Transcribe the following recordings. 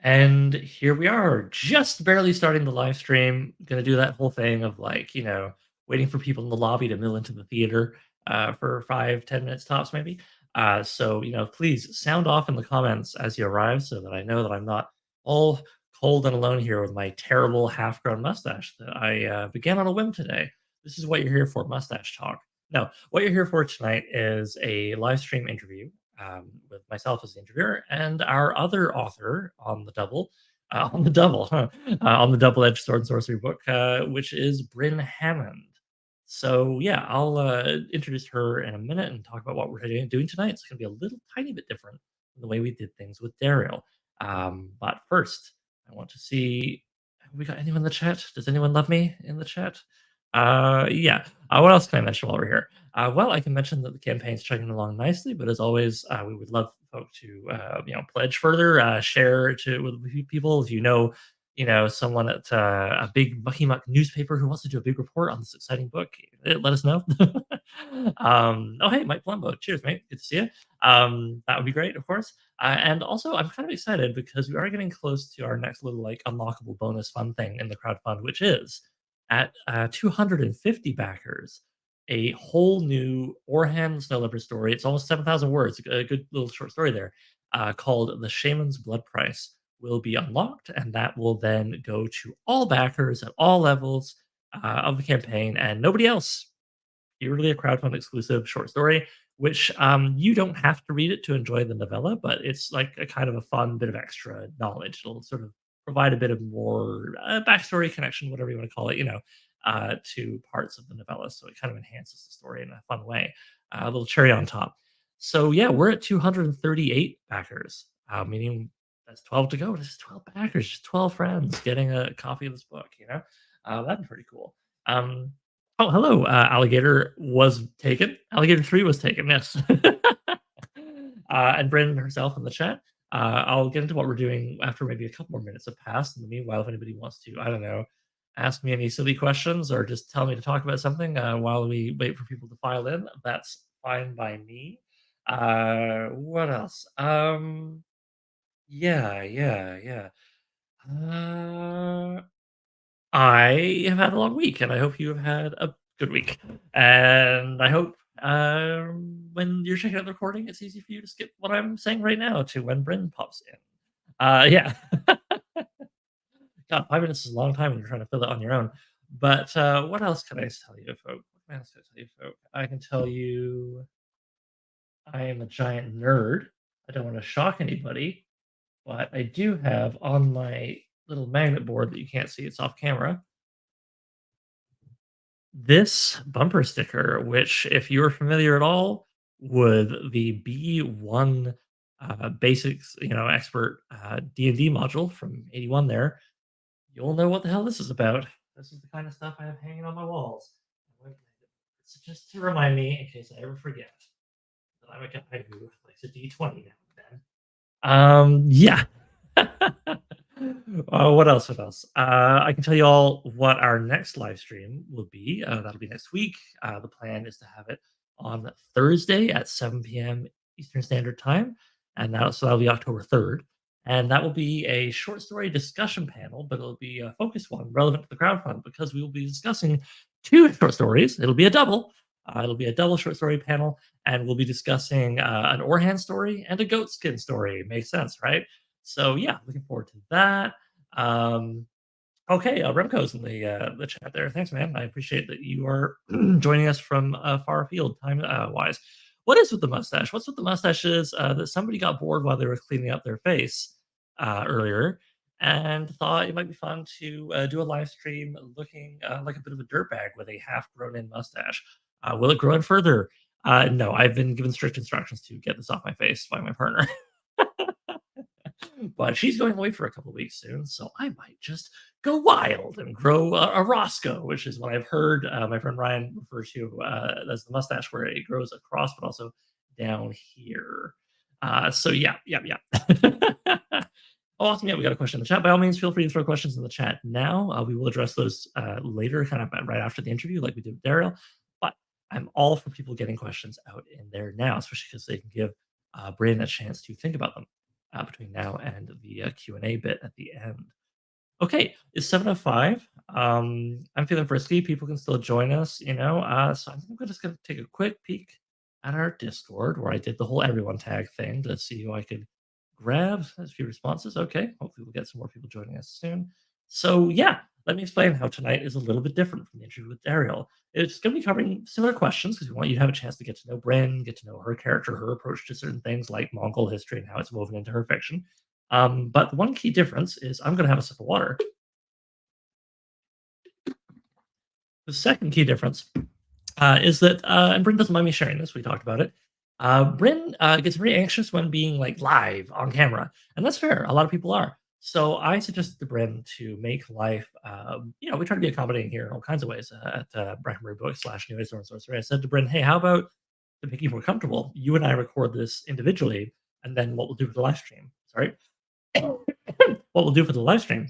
And here we are, just barely starting the live stream. Gonna do that whole thing of like, waiting for people in the lobby to mill into the theater for 5, 10 minutes tops, maybe. So, please sound off in the comments as you arrive so that I know that I'm not all cold and alone here with my terrible half grown mustache that I began on a whim today. This is what you're here for, mustache talk. No, what you're here for tonight is a live stream interview with myself as the interviewer and our other author on the on the Double-Edged Sword Sorcery book, which is Bryn Hammond. So yeah, I'll introduce her in a minute and talk about what we're doing tonight. It's going to be a little tiny bit different than the way we did things with Dariel. But first, I want to see, have we got anyone in the chat? Does anyone love me in the chat? Yeah. What else can I mention while we're here? Well, I can mention that the campaign's chugging along nicely, but as always, we would love folk to, pledge further, share to with people. If someone at a big Mucky Muck newspaper who wants to do a big report on this exciting book, let us know. Oh, hey, Mike Palumbo. Cheers, mate. Good to see you. That would be great, of course. And also, I'm kind of excited because we are getting close to our next little like unlockable bonus fun thing in the crowdfund, which is at 250 backers, a whole new Orhan Snow Leopard story. It's almost 7,000 words, a good little short story there, called The Shaman's Blood Price will be unlocked, and that will then go to all backers at all levels of the campaign and nobody else. Purely a crowdfund exclusive short story, which you don't have to read it to enjoy the novella, but it's like a kind of a fun bit of extra knowledge. It'll sort of provide a bit of more backstory connection, whatever you want to call it, to parts of the novella. So it kind of enhances the story in a fun way. A little cherry on top. So yeah, we're at 238 backers, meaning that's 12 to go. This is 12 backers, just 12 friends getting a copy of this book. That'd be pretty cool. Oh, hello. Alligator was taken. Alligator 3 was taken, yes. And Brandon herself in the chat. I'll get into what we're doing after maybe a couple more minutes have passed. In the meanwhile, if anybody wants to, I don't know, ask me any silly questions or just tell me to talk about something while we wait for people to file in, that's fine by me. What else? Yeah. Uh, I have had a long week, and I hope you have had a good week. And I hope when you're checking out the recording, it's easy for you to skip what I'm saying right now to when Bryn pops in. Yeah. God, 5 minutes is a long time when you're trying to fill it on your own. But what else can I tell you, folk? What else can I tell you, folk? I can tell you I am a giant nerd. I don't want to shock anybody, but I do have on my little magnet board that you can't see, it's off camera, this bumper sticker, which, if you're familiar at all with the B1 basics, expert D&D module from 81 there, you'll know what the hell this is about. This is the kind of stuff I have hanging on my walls. It's just to remind me, in case I ever forget, that I'm a guy who likes a D20 now and then. Yeah. What else? What else? I can tell you all what our next live stream will be. That'll be next week. The plan is to have it on Thursday at 7 p.m. Eastern Standard Time, and that'll be October 3rd. And that will be a short story discussion panel, but it'll be a focused one relevant to the crowdfund because we will be discussing two short stories. It'll be a double. It'll be a double short story panel, and we'll be discussing an Orhan story and a goatskin story. Makes sense, right? So yeah, looking forward to that. Um, okay, Remco's in the chat there. Thanks, man. I appreciate that you are joining us from far afield time wise. What is with the mustache? What's with the mustaches? That somebody got bored while they were cleaning up their face earlier and thought it might be fun to do a live stream looking like a bit of a dirtbag with a half grown in mustache. Will it grow in further? No, I've been given strict instructions to get this off my face by my partner. But she's going away for a couple weeks soon, so I might just go wild and grow a Roscoe, which is what I've heard my friend Ryan refer to as the mustache, where it grows across, but also down here. So yeah. Oh, awesome. Yeah, we got a question in the chat. By all means, feel free to throw questions in the chat now. We will address those later, kind of right after the interview, like we did with Daryl. But I'm all for people getting questions out in there now, especially because they can give Brandon a chance to think about them. between now and the Q&A bit at the end. Okay, it's 7:05. I'm feeling frisky. People can still join us, so I think we're just gonna take a quick peek at our Discord where I did the whole everyone tag thing to see who I could grab. There's a few responses. Okay, hopefully we'll get some more people joining us soon. So yeah, let me explain how tonight is a little bit different from the interview with Dariel. It's going to be covering similar questions because we want you to have a chance to get to know Bryn, get to know her character, her approach to certain things like Mongol history and how it's woven into her fiction. But the one key difference is I'm going to have a sip of water. The second key difference is that, and Bryn doesn't mind me sharing this, we talked about it. Bryn gets very anxious when being like live on camera, and that's fair. A lot of people are. So I suggested to Bryn to make life, we try to be accommodating here in all kinds of ways at Breckenbury Books / New Age Sword Sorcery. I said to Bryn, hey, how about to make you more comfortable, you and I record this individually, and then what we'll do for the live stream, sorry, what we'll do for the live stream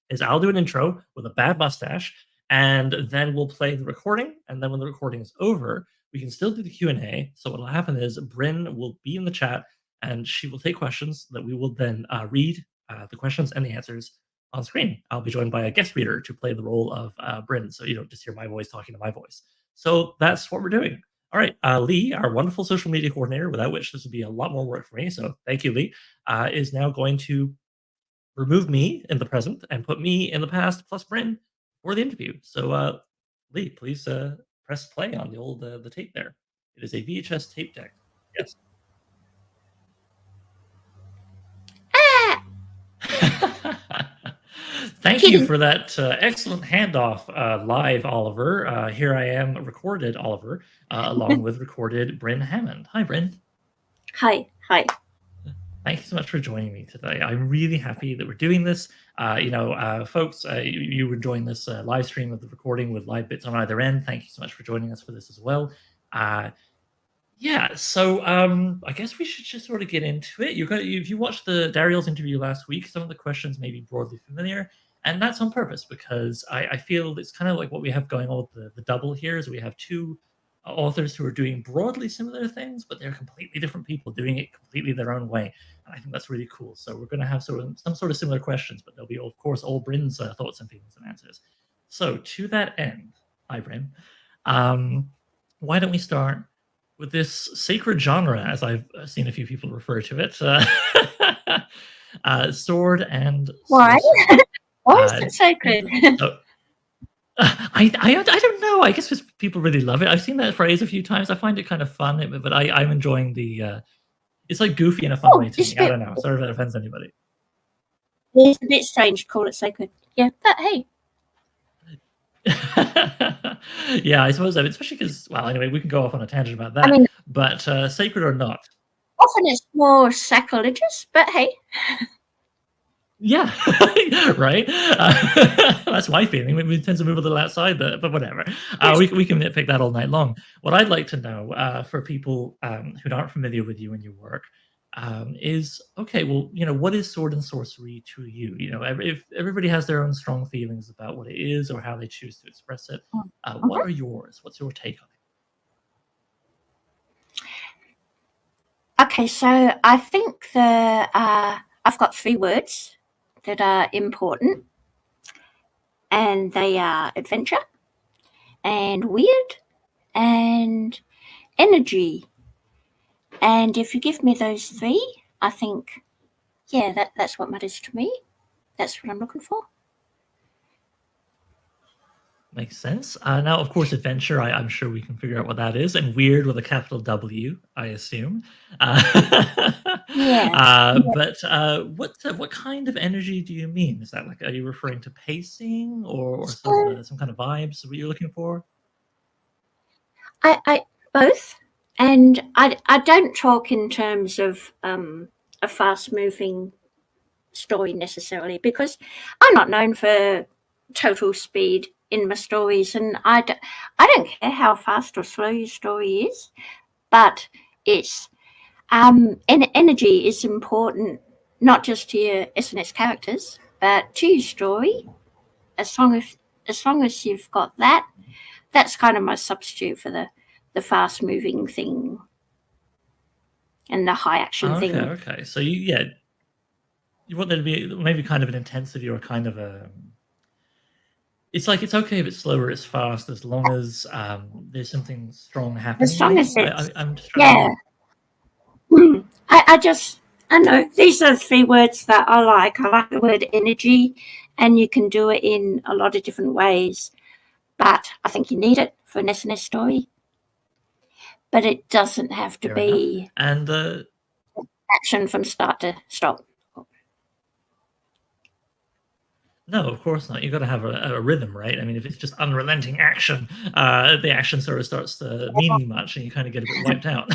is I'll do an intro with a bad mustache, and then we'll play the recording. And then when the recording is over, we can still do the Q&A. So what will happen is Bryn will be in the chat, and she will take questions that we will then read the questions and the answers on screen. I'll be joined by a guest reader to play the role of Bryn, so you don't just hear my voice talking to my voice. So that's what we're doing. All right, Lee, our wonderful social media coordinator, without which this would be a lot more work for me, so thank you, Lee, is now going to remove me in the present and put me in the past plus Bryn for the interview. So, Lee, please press play on the old the tape there. It is a VHS tape deck. Yes. Thank you for that excellent handoff, live, Oliver. Here I am, recorded, Oliver, along with recorded Bryn Hammond. Hi, Bryn. Hi. Thank you so much for joining me today. I'm really happy that we're doing this. Folks, you were enjoying this live stream of the recording with live bits on either end. Thank you so much for joining us for this as well. So I guess we should just sort of get into it. If you watched the Dariel's interview last week, some of the questions may be broadly familiar, and that's on purpose because I feel it's kind of like what we have going on with the double here is we have two authors who are doing broadly similar things, but they're completely different people doing it completely their own way. And I think that's really cool. So we're going to have some sort of similar questions, but there'll be, of course, all Bryn's thoughts and feelings and answers. So to that end, hi, Bryn. Why don't we start with this sacred genre, as I've seen a few people refer to it, sword and Why? sorcery. Why is it sacred? I don't know. I guess because people really love it. I've seen that phrase a few times. I find it kind of fun, but I'm enjoying the. It's like goofy in a fun way to me. I don't know. Sorry if that offends anybody. It's a bit strange to call it sacred. Yeah, but hey. Yeah, I suppose, especially because, well, anyway, we can go off on a tangent about that. But sacred or not. Often it's more sacrilegious, but hey. Yeah, right. That's my feeling. We tend to move a little outside that, but whatever. We can nitpick that all night long. What I'd like to know for people who aren't familiar with you and your work is okay. Well, what is sword and sorcery to you? If everybody has their own strong feelings about what it is or how they choose to express it, what are yours? What's your take on it? Okay, so I think I've got 3 words that are important, and they are adventure and weird and energy. And if you give me those 3, I think, yeah, that's what matters to me. That's what I'm looking for. Makes sense. Now, of course, adventure, I'm sure we can figure out what that is. And weird with a capital W, I assume. Yeah. But what kind of energy do you mean? Is that are you referring to pacing or some kind of vibes that you're looking for? I both. And I don't talk in terms of a fast-moving story necessarily, because I'm not known for total speed in my stories, and I don't care how fast or slow your story is, but it's energy is important, not just to your SNS characters, but to your story. As long as you've got that, that's kind of my substitute for the fast moving thing and the high action thing. Okay. So you want there to be maybe kind of an intensity or kind of a. It's like it's okay if it's slow or it's fast as long as there's something strong As happening. long as Maybe it's, I'm just trying yeah. to. I know these are the 3 words that I like. I like the word energy, and you can do it in a lot of different ways. But I think you need it for an SNS story. But it doesn't have to Fair enough. be And action from start to stop. no, of course not. You've got to have a rhythm, right? I mean, if it's just unrelenting action, the action sort of starts to meaning much, and you kind of get a bit wiped out.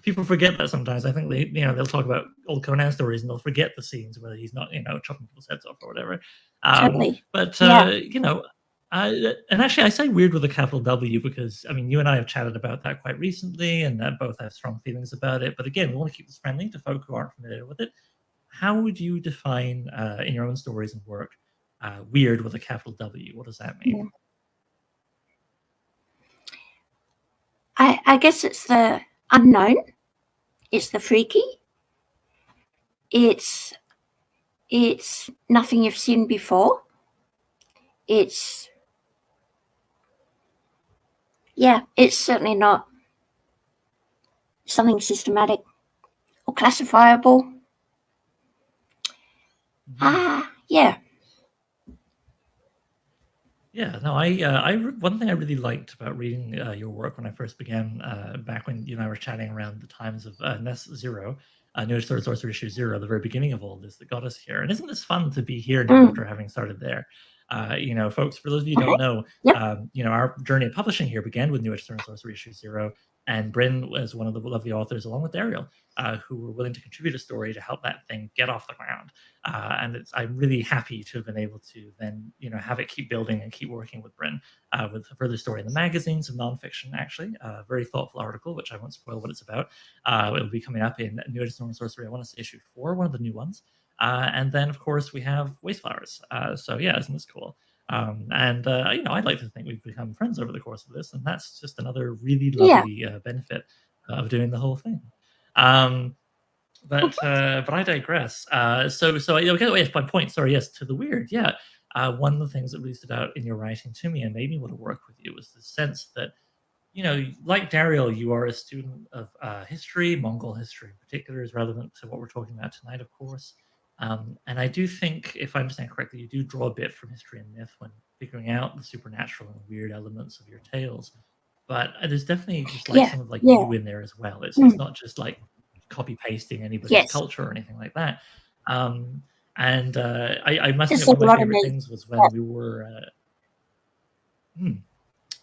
People forget that sometimes. I think they'll talk about old Conan stories and they'll forget the scenes where he's not chopping people's heads off or whatever. Totally. But Yeah. and actually, I say weird with a capital W because I mean, you and I have chatted about that quite recently, and both have strong feelings about it. But again, we want to keep this friendly to folk who aren't familiar with it. How would you define in your own stories and work weird with a capital W? What does that mean? I guess it's the unknown. It's the freaky. It's nothing you've seen before. It's certainly not something systematic or classifiable. Yeah. Yeah, no, one thing I really liked about reading your work when I first began, back when you and I were chatting around the times of NES Zero, New Sword Sorcery Issue Zero, the very beginning of all this that got us here. And isn't this fun to be here now after having started there? Folks, for those of you who don't know, Yep. our journey of publishing here began with New Sword Sorcery Issue Zero, and Bryn was one of the lovely authors, along with Dariel, who were willing to contribute a story to help that thing get off the ground. And I'm really happy to have been able to then, have it keep building and keep working with Bryn with a further story in the magazine, some nonfiction, actually, a very thoughtful article, which I won't spoil what it's about. It will be coming up in New Edition of Sorcery, I want to say issue 4, one of the new ones. And then, of course, we have Wasteflowers. So yeah, isn't this cool? I'd like to think we've become friends over the course of this, and that's just another really lovely benefit of doing the whole thing. But I digress. So I'll get away from my point. Sorry, yes, to the weird. Yeah, one of the things that really stood out in your writing to me and made me want to work with you was the sense that, like Dariel, you are a student of history. Mongol history in particular is relevant to what we're talking about tonight, of course. And I do think, if I understand correctly, you do draw a bit from history and myth when figuring out the supernatural and weird elements of your tales. But there's definitely just like some of you in there as well. It's not just like copy pasting anybody's culture or anything like that. I must admit, one of my favorite things was when we were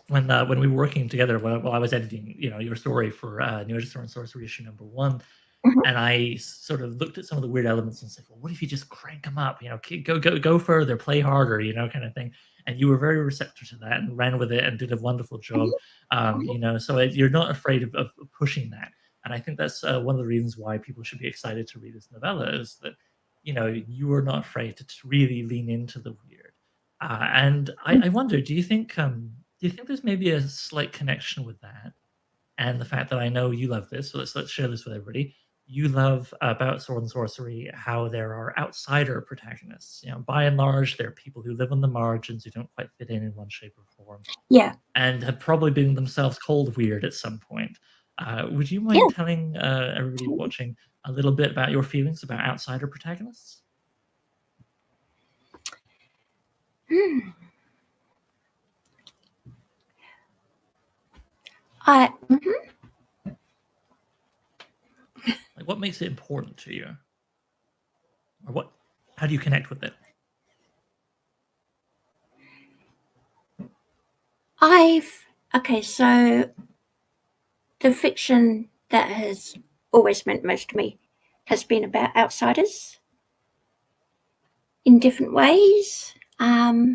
when we were working together while I was editing, your story for New Age Sword Sorcery issue number 1. And I sort of looked at some of the weird elements and said, well, what if you just crank them up? Go further, play harder, kind of thing. And you were very receptive to that and ran with it and did a wonderful job. So you're not afraid of pushing that. And I think that's one of the reasons why people should be excited to read this novella is that, you are not afraid to really lean into the weird. And I wonder, do you think there's maybe a slight connection with that and the fact that I know you love this? So let's share this with everybody. You love about Sword and Sorcery how there are outsider protagonists. By and large, they're people who live on the margins who don't quite fit in one shape or form. Yeah. And have probably been themselves called weird at some point. Would you mind telling everybody watching a little bit about your feelings about outsider protagonists? Like, what makes it important to you? Or how do you connect with it? So the fiction that has always meant most to me has been about outsiders in different ways. Yeah.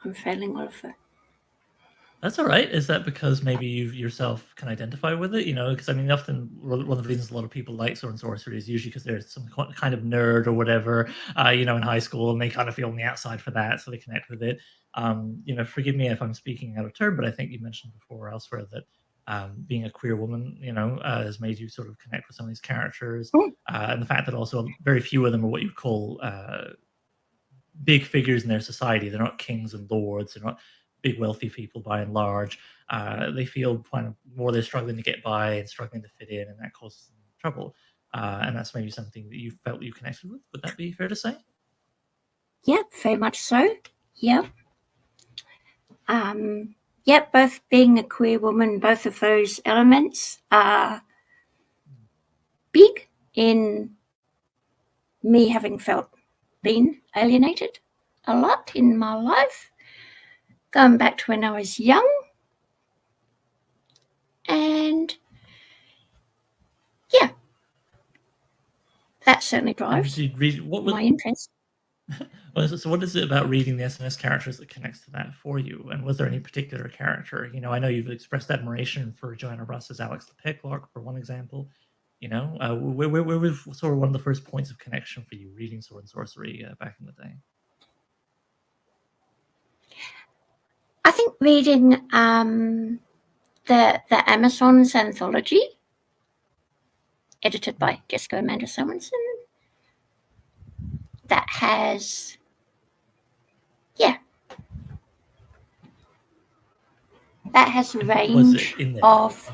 I'm failing Oliver. That's all right. Is that because maybe you yourself can identify with it? Because I mean, often one of the reasons a lot of people like Sword and Sorcery is usually because there's some kind of nerd or whatever, in high school, and they kind of feel on the outside for that, so they connect with it. Forgive me if I'm speaking out of turn, but I think you mentioned before or elsewhere that being a queer woman, has made you sort of connect with some of these characters, Mm. and the fact that also very few of them are what you call big figures in their society. They're not kings and lords. They're not big wealthy people by and large. They feel kind of more they're struggling to get by and struggling to fit in, and that causes them trouble. And that's maybe something that you felt you connected with. Would that be fair to say? Yeah, very much so. Yeah. Yeah, both being a queer woman, both of those elements are big in me having felt been alienated a lot in my life, going back to when I was young. And yeah, that certainly drives my interest. So what is it about reading the SNS characters that connects to that for you? And was there any particular character? I know you've expressed admiration for Joanna Russ's Alex the Picklock, for one example. Where was sort of one of the first points of connection for you reading Sword and Sorcery back in the day? I think reading the Amazon's anthology, edited by Jessica Amanda Simonson, that has, that has a range of.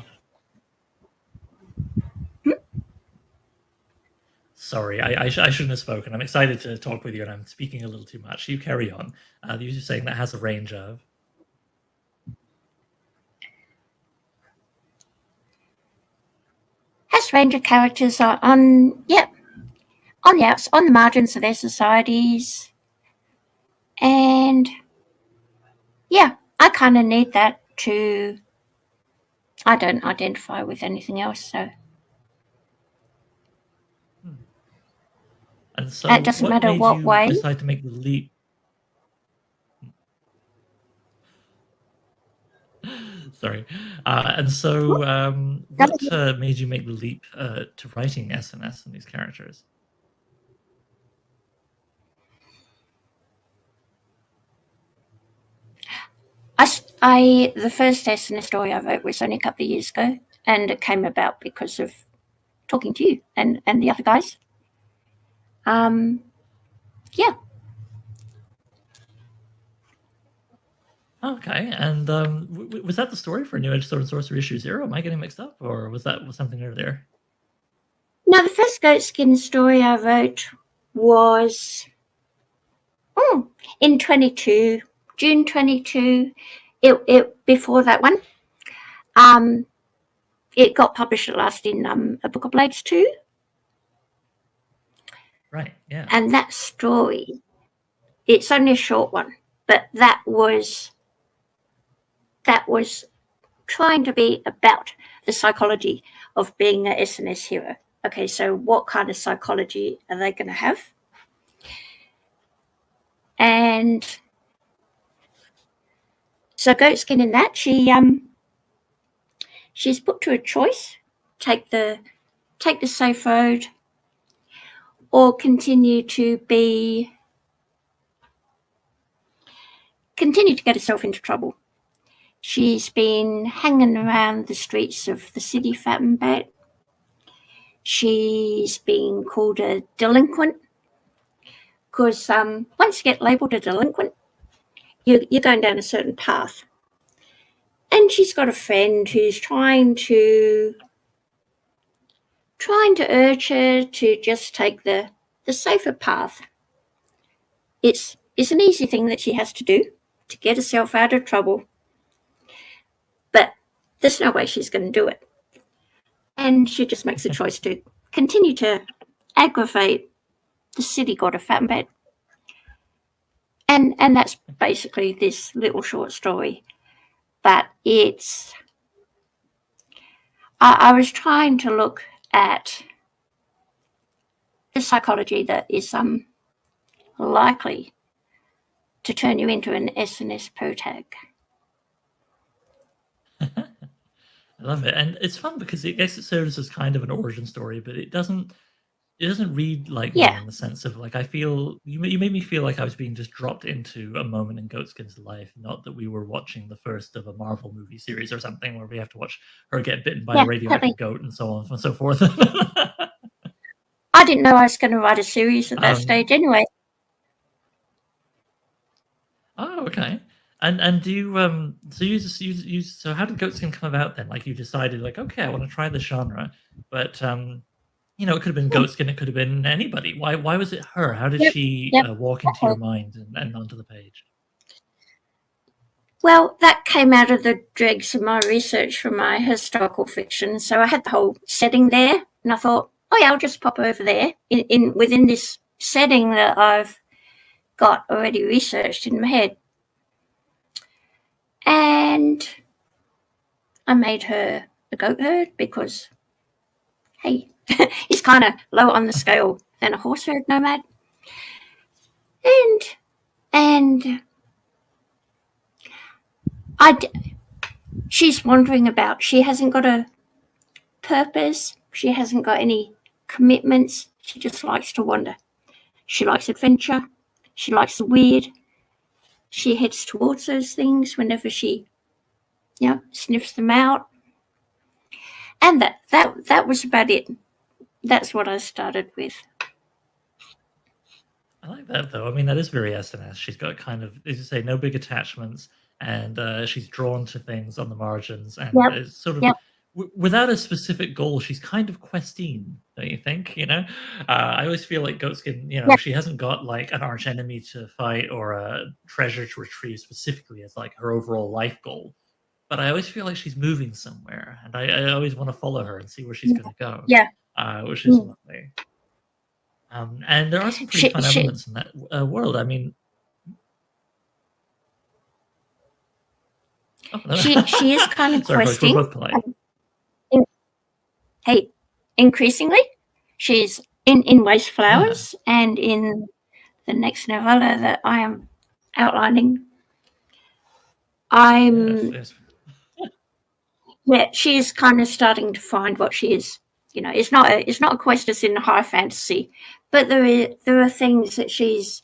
Sorry, I shouldn't have spoken. I'm excited to talk with you, and I'm speaking a little too much. You carry on. You were saying that has a range of. Has range of characters on the margins of their societies, and I kind of need that to. I don't identify with anything else, so. And so, it doesn't matter what way. Decide to make the leap. Sorry. And so, what made you make the leap to writing SNS and these characters? The first SNS story I wrote was only a couple of years ago, and it came about because of talking to you and the other guys. Yeah. Okay, and was that the story for New Edge Sword and Sorcery issue 0? Am I getting mixed up, or was something earlier? No, the first Goatskin story I wrote was in June 22. It before that one. It got published at last in A Book of Blades 2. Right, yeah. And that story, it's only a short one, but that was trying to be about the psychology of being an SNS hero. Okay, so what kind of psychology are they going to have? And so Goatskin in that, she's put to a choice: take the safe road, or continue to get herself into trouble. She's been hanging around the streets of the city fat and bad. She's been called a delinquent because once you get labelled a delinquent, you're going down a certain path. And she's got a friend who's trying to urge her to just take the safer path. It's an easy thing that she has to do to get herself out of trouble, but there's no way she's going to do it. And she just makes a choice to continue to aggravate the city god of fat and bad. And that's basically this little short story. But I was trying to look at the psychology that is likely to turn you into an SNS protag. I love it, and it's fun because it serves as kind of an origin story, but it doesn't it doesn't read like me Yeah. in the sense of like I feel you made me feel like I was being just dropped into a moment in Goatskin's life, not that we were watching the first of a Marvel movie series or something where we have to watch her get bitten by a Yeah, totally. radioactive goat and so on and so forth. I didn't know I was going to write a series at that stage anyway. Oh, okay. And do you so so how did Goatskin come about then? Like you decided like, okay, I want to try this genre, but you know, it could have been Goatskin, it could have been anybody. Why was it her? How did Yep, she yep. walk into your Okay. mind and onto the page? Well, that came out of the dregs of my research for my historical fiction. So I had the whole setting there, and I thought, oh yeah, I'll just pop over there in within this setting that I've got already researched in my head. And I made her a goat herd because, hey, he's kind of lower on the scale than a horse herd nomad. And she's wandering about. She hasn't got a purpose. She hasn't got any commitments. She just likes to wander. She likes adventure. She likes the weird. She heads towards those things whenever she, sniffs them out. And that was about it. That's what I started with. I like that though. I mean, that is very SNS. She's got kind of, as you say, no big attachments, and she's drawn to things on the margins, and Yep. it's sort of Yep. without a specific goal. She's kind of questing, don't you think? You know, I always feel like Goatskin. You know, Yep. she hasn't got like an arch enemy to fight or a treasure to retrieve specifically as like her overall life goal. But I always feel like she's moving somewhere, and I always want to follow her and see where she's going to go, Yeah. which is lovely. And there are some pretty fun She elements in that world. I mean, she is kind of sorry, folks, we're questing. both polite. Hey, increasingly, she's in Waste Flowers and in the next novella that I am outlining. Yes. She's kind of starting to find what she is. You know, it's not a quest that's in high fantasy, but there are things that she's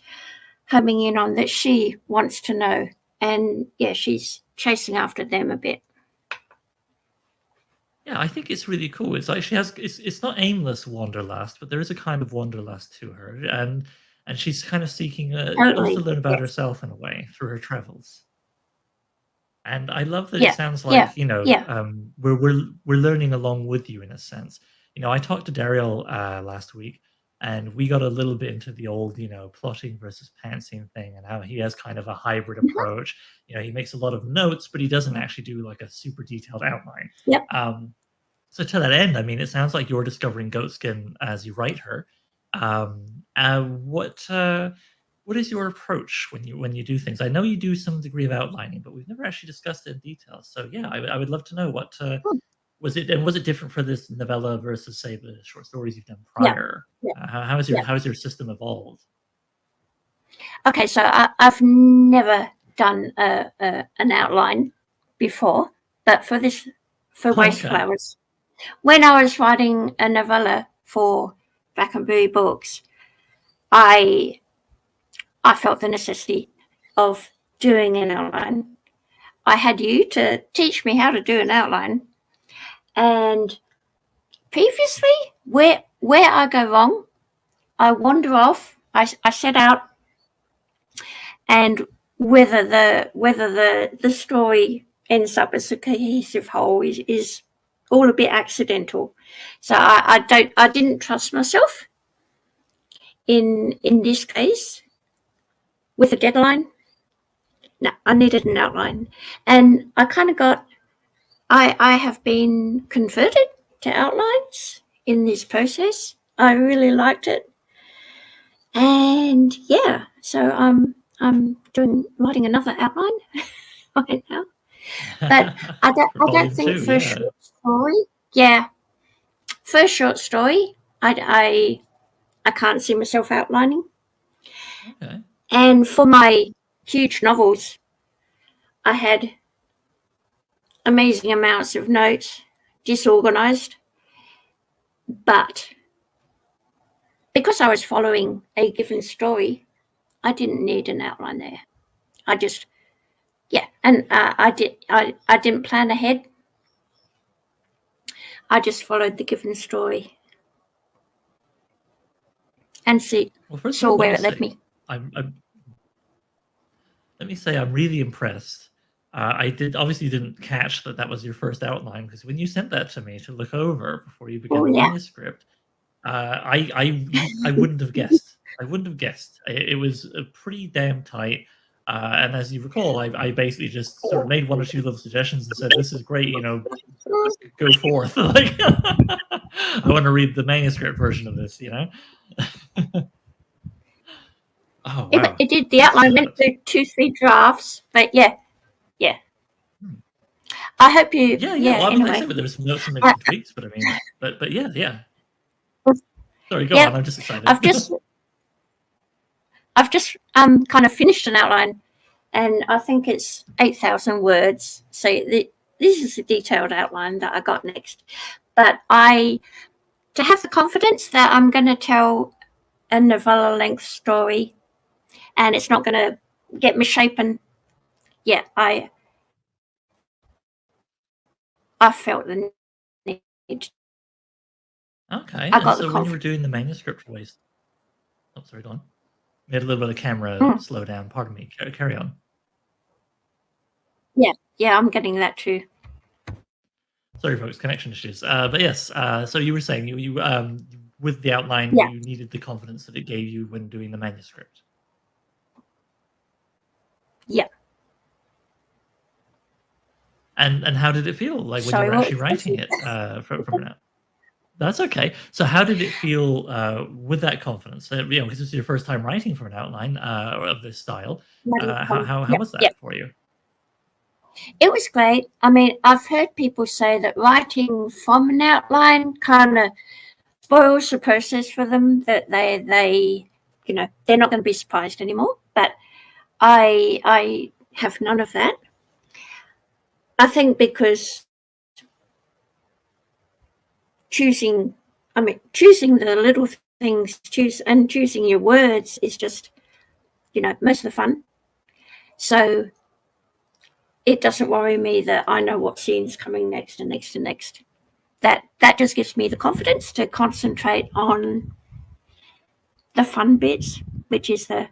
homing in on that she wants to know, and she's chasing after them a bit. Yeah, I think it's really cool. It's like she has it's not aimless wanderlust, but there is a kind of wanderlust to her, and she's kind of seeking Totally. also learn about Yes. herself in a way through her travels. And I love that it Yeah. sounds Yeah. like, you know, Yeah. we're learning along with you in a sense. You know, I talked to Dariel last week, and we got a little bit into the old, you know, plotting versus pantsing thing, and how he has kind of a hybrid approach. You know, he makes a lot of notes, but he doesn't actually do like a super detailed outline. Yep. So to that end, I mean, it sounds like you're discovering Goatskin as you write her. What is your approach when you do things? I know you do some degree of outlining, but we've never actually discussed it in detail. So yeah, I would love to know what was it, and was it different for this novella versus say the short stories you've done prior? Yeah. How has your system evolved? Okay, so I've never done an outline before, but for Waste Flowers, when I was writing a novella for Brackenbury Books, I felt the necessity of doing an outline. I had you to teach me how to do an outline, and previously, where I go wrong, I wander off. I set out, and whether the story ends up as a cohesive whole is all a bit accidental. So I didn't trust myself in this case with a deadline. No, I needed an outline, and I kind of got. I have been converted to outlines in this process. I really liked it, and so I'm writing another outline right now. But I don't think for a short story. Yeah, for a short story, I can't see myself outlining. Okay. And for my huge novels, I had amazing amounts of notes, disorganized, but because I was following a given story, I didn't need an outline there. I just, and I didn't plan ahead. I just followed the given story and saw where it led me. Let me say I'm really impressed. I obviously didn't catch that was your first outline, because when you sent that to me to look over before you began the manuscript, I wouldn't have guessed. I wouldn't have guessed. It was pretty damn tight. And as you recall, I basically just sort of made one or two little suggestions and said, "This is great, go forth." Like, I want to read the manuscript version of this, Oh, wow. It did. The outline went through 2-3 drafts, but yeah. I hope you. Well, anyway, I said there was some notes and maybe some tweaks, but I mean, but yeah. Sorry, go on. I'm just excited. I've just kind of finished an outline, and I think it's 8,000 words. So this is a detailed outline that I got next. But to have the confidence that I'm going to tell a novella-length story, and it's not going to get misshapen. Yeah, I felt the need. Okay, and so when you were doing the manuscript voice, oh, sorry, go on. We had a little bit of camera slow down. Pardon me. Carry on. Yeah, I'm getting that too. Sorry, folks, connection issues. But yes, so you were saying you with the outline, you needed the confidence that it gave you when doing the manuscript. Yeah. And how did it feel like when you were actually writing it from now? That's okay. So how did it feel with that confidence? Because this is your first time writing from an outline of this style. How was that for you? It was great. I mean, I've heard people say that writing from an outline kind of spoils the process for them, that they they're not going to be surprised anymore. But I have none of that. I think because choosing the little things, choosing your words is just, most of the fun. So it doesn't worry me that I know what scene's coming next and next and next. That just gives me the confidence to concentrate on the fun bits, which is the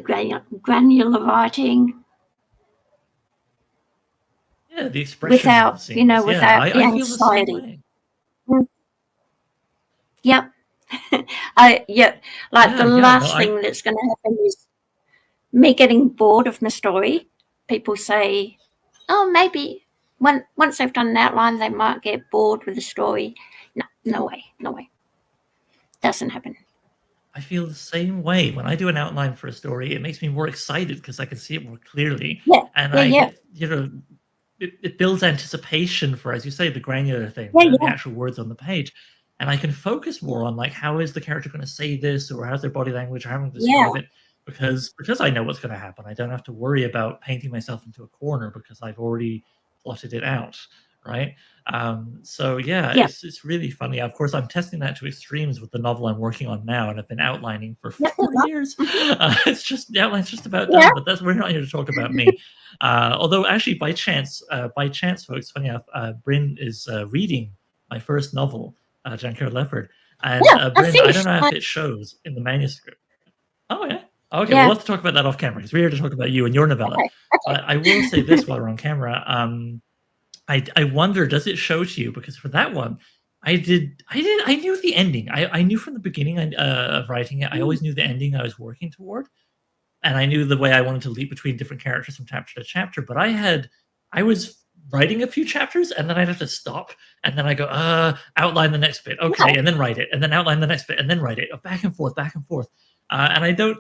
granular writing. Yeah, the expression without scenes. Without the anxiety. Yep. The last thing that's going to happen is me getting bored of my story. People say, "Oh, maybe once they've done an outline, they might get bored with the story." No way. Doesn't happen. I feel the same way. When I do an outline for a story, it makes me more excited because I can see it more clearly. Get, it builds anticipation for, as you say, the granular thing, the actual words on the page. And I can focus more on, like, how is the character going to say this, or how's their body language, or how I'm going to describe it, because I know what's going to happen. I don't have to worry about painting myself into a corner because I've already plotted it out, right? It's really funny. Of course, I'm testing that to extremes with the novel I'm working on now, and I've been outlining for 4 years. It's just, the outline's just about done, but we're not here to talk about me. Although actually, by chance, folks, funny enough, Bryn is reading my first novel, Jankar Leopard, and Bryn, I don't know if it shows in the manuscript. Oh yeah. Okay, we'll have to talk about that off camera, because we're here to talk about you and your novella. Okay. I will say this while we're on camera. I wonder, does it show to you? Because for that one, I knew the ending. I knew from the beginning of writing it. I always knew the ending I was working toward, and I knew the way I wanted to leap between different characters from chapter to chapter. But I was writing a few chapters, and then I'd have to stop, and then I go, outline the next bit, okay, and then write it, and then outline the next bit, and then write it, back and forth, and I don't.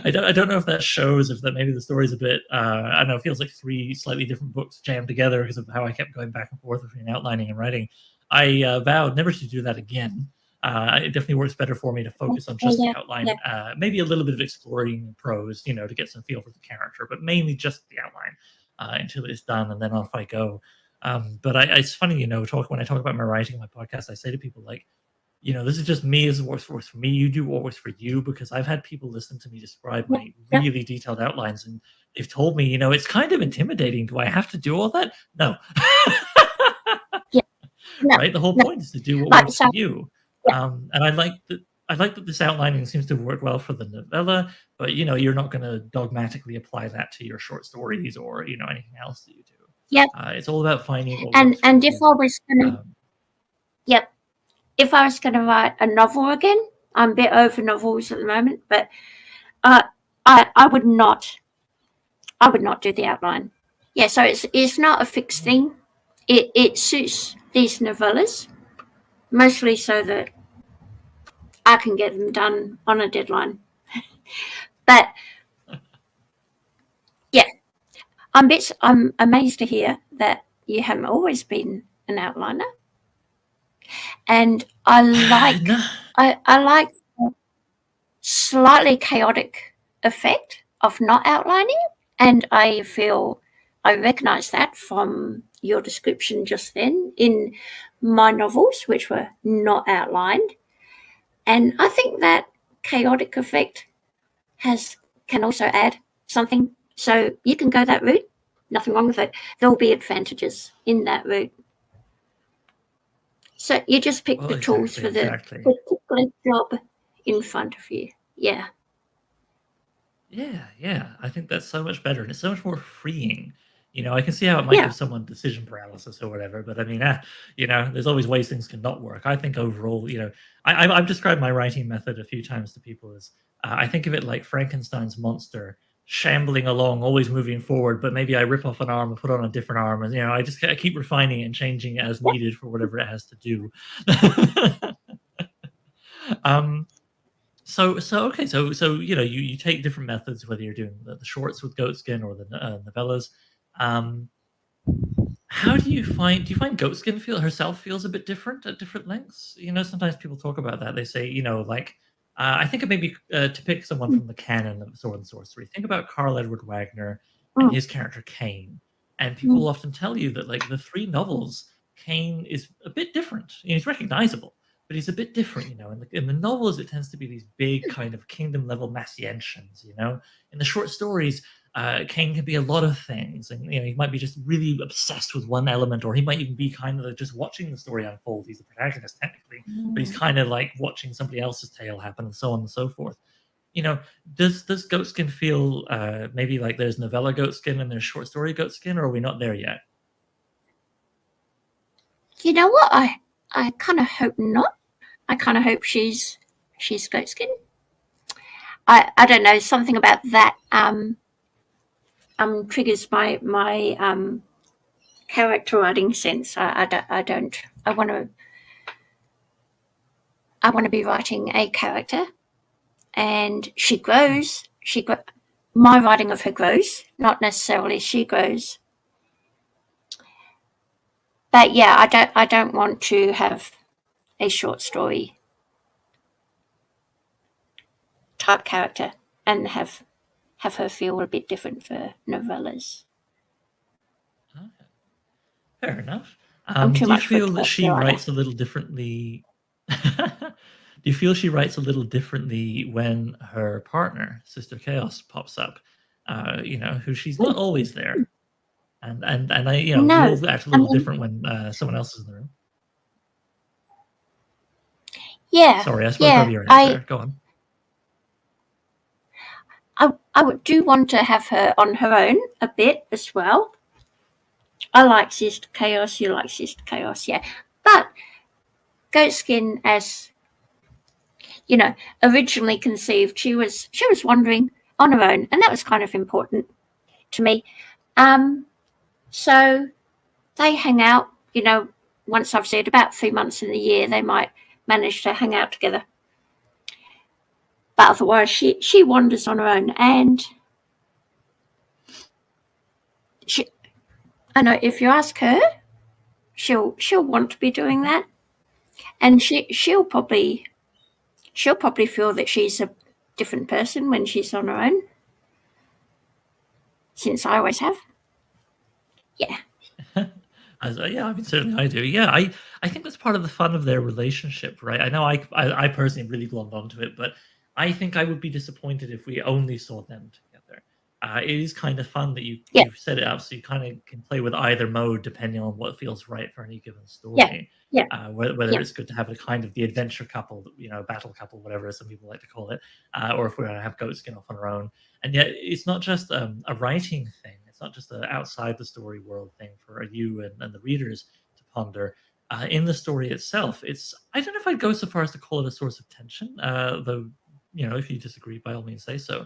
I don't know if that shows, if that maybe the story's a bit, I don't know, it feels like 3 slightly different books jammed together because of how I kept going back and forth between outlining and writing. I vowed never to do that again. It definitely works better for me to focus on just the outline, maybe a little bit of exploring prose, to get some feel for the character, but mainly just the outline until it's done, and then off I go. But it's funny, when I talk about my writing on my podcast, I say to people, like, this is just me. This is what works for me. You do what works for you, because I've had people listen to me describe Yeah, my yeah, really detailed outlines, and they've told me, it's kind of intimidating. Do I have to do all that? No. yeah. No, Right? The whole no. point is to do what Like works so, for you. yeah, And I like that this outlining seems to work well for the novella, but you're not going to dogmatically apply that to your short stories or anything else that you do. yeah. It's all about finding what And works for and if you. I was gonna, Um, yep, if I was gonna write a novel again, I'm a bit over novels at the moment, but uh, I would not. I would not do the outline. Yeah, so it's not a fixed thing. It suits these novellas mostly so that I can get them done on a deadline. But yeah, I'm amazed to hear that you haven't always been an outliner, and I like no. I like the slightly chaotic effect of not outlining, and I recognise that from your description just then in my novels, which were not outlined, and I think that chaotic effect can also add something. So you can go that route. Nothing wrong with it. There will be advantages in that route. So you just pick Well, the tools exactly, for the exactly. particular job in front of you. Yeah. Yeah, yeah. I think that's so much better, and it's so much more freeing. I can see how it might Yeah. give someone decision paralysis or whatever, but I mean, there's always ways things can not work. I think overall, I've described my writing method a few times to people as I think of it like Frankenstein's monster shambling along, always moving forward, but maybe I rip off an arm and put on a different arm, and I just keep refining it and changing it as needed for whatever it has to do. um, so okay, so you take different methods, whether you're doing the shorts with goatskin or the novellas. Um, how do you find goatskin herself feels a bit different at different lengths? Sometimes people talk about that. They say, like I think of maybe to pick someone Mm, from the canon of Sword and Sorcery. Think about Karl Edward Wagner and mm, his character Cain, and people mm, often tell you that like the three novels, Cain is a bit different. He's recognizable, but he's a bit different. In the novels, it tends to be these big kind of kingdom level messianians. In the short stories, Cain can be a lot of things, and he might be just really obsessed with one element, or he might even be kind of just watching the story unfold. He's the protagonist technically, but he's kind of like watching somebody else's tale happen, and so on and so forth. You know, does Goatskin feel maybe like there's novella Goatskin and there's short story Goatskin, or are we not there yet? You know what? I kind of hope not. I kind of hope she's goat skin. I don't know, something about that triggers my character writing sense. I want to be writing a character, and she Hmm. grows. My writing of her grows, not necessarily she grows. But yeah, I don't want to have a short story type character and have her feel a bit different for novellas. Okay, fair enough. I'm too Do you much for a feel that character she writer. writes a little differently? Do you feel she writes a little differently when her partner, Sister Chaos, pops up? Who she's not always there, and you No, all act a I little mean, different when someone else is in the room. yeah, Sorry, I spoke over yeah. your answer. Go on. I do want to have her on her own a bit as well. I like Sister Chaos. You like Sister Chaos, yeah. But Goatskin, as you know, originally conceived, she was wandering on her own, and that was kind of important to me. Um, so they hang out. Once I've said about 3 months in the year, they might manage to hang out together. But otherwise, she wanders on her own, and she. I know if you ask her, she'll want to be doing Mhm. that, and she'll probably feel that she's a different person when she's on her own, since I always have. Yeah. Yeah, I mean, certainly I do. Yeah, I think that's part of the fun of their relationship, right? I know I personally really glommed onto it, but I think I would be disappointed if we only saw them together. It is kind of fun that Yeah, you've set it up so you kind of can play with either mode depending on what feels right for any given yeah, story. yeah, Whether yeah, it's good to have a kind of the adventure couple, battle couple, whatever some people like to call it, or if we're going to have Goatskin off on our own. And yet, it's not just a writing thing. It's not just an outside the story world thing for you and the readers to ponder. In the story itself, it's I don't know if I'd go so far as to call it a source of tension, though if you disagree, by all means say so.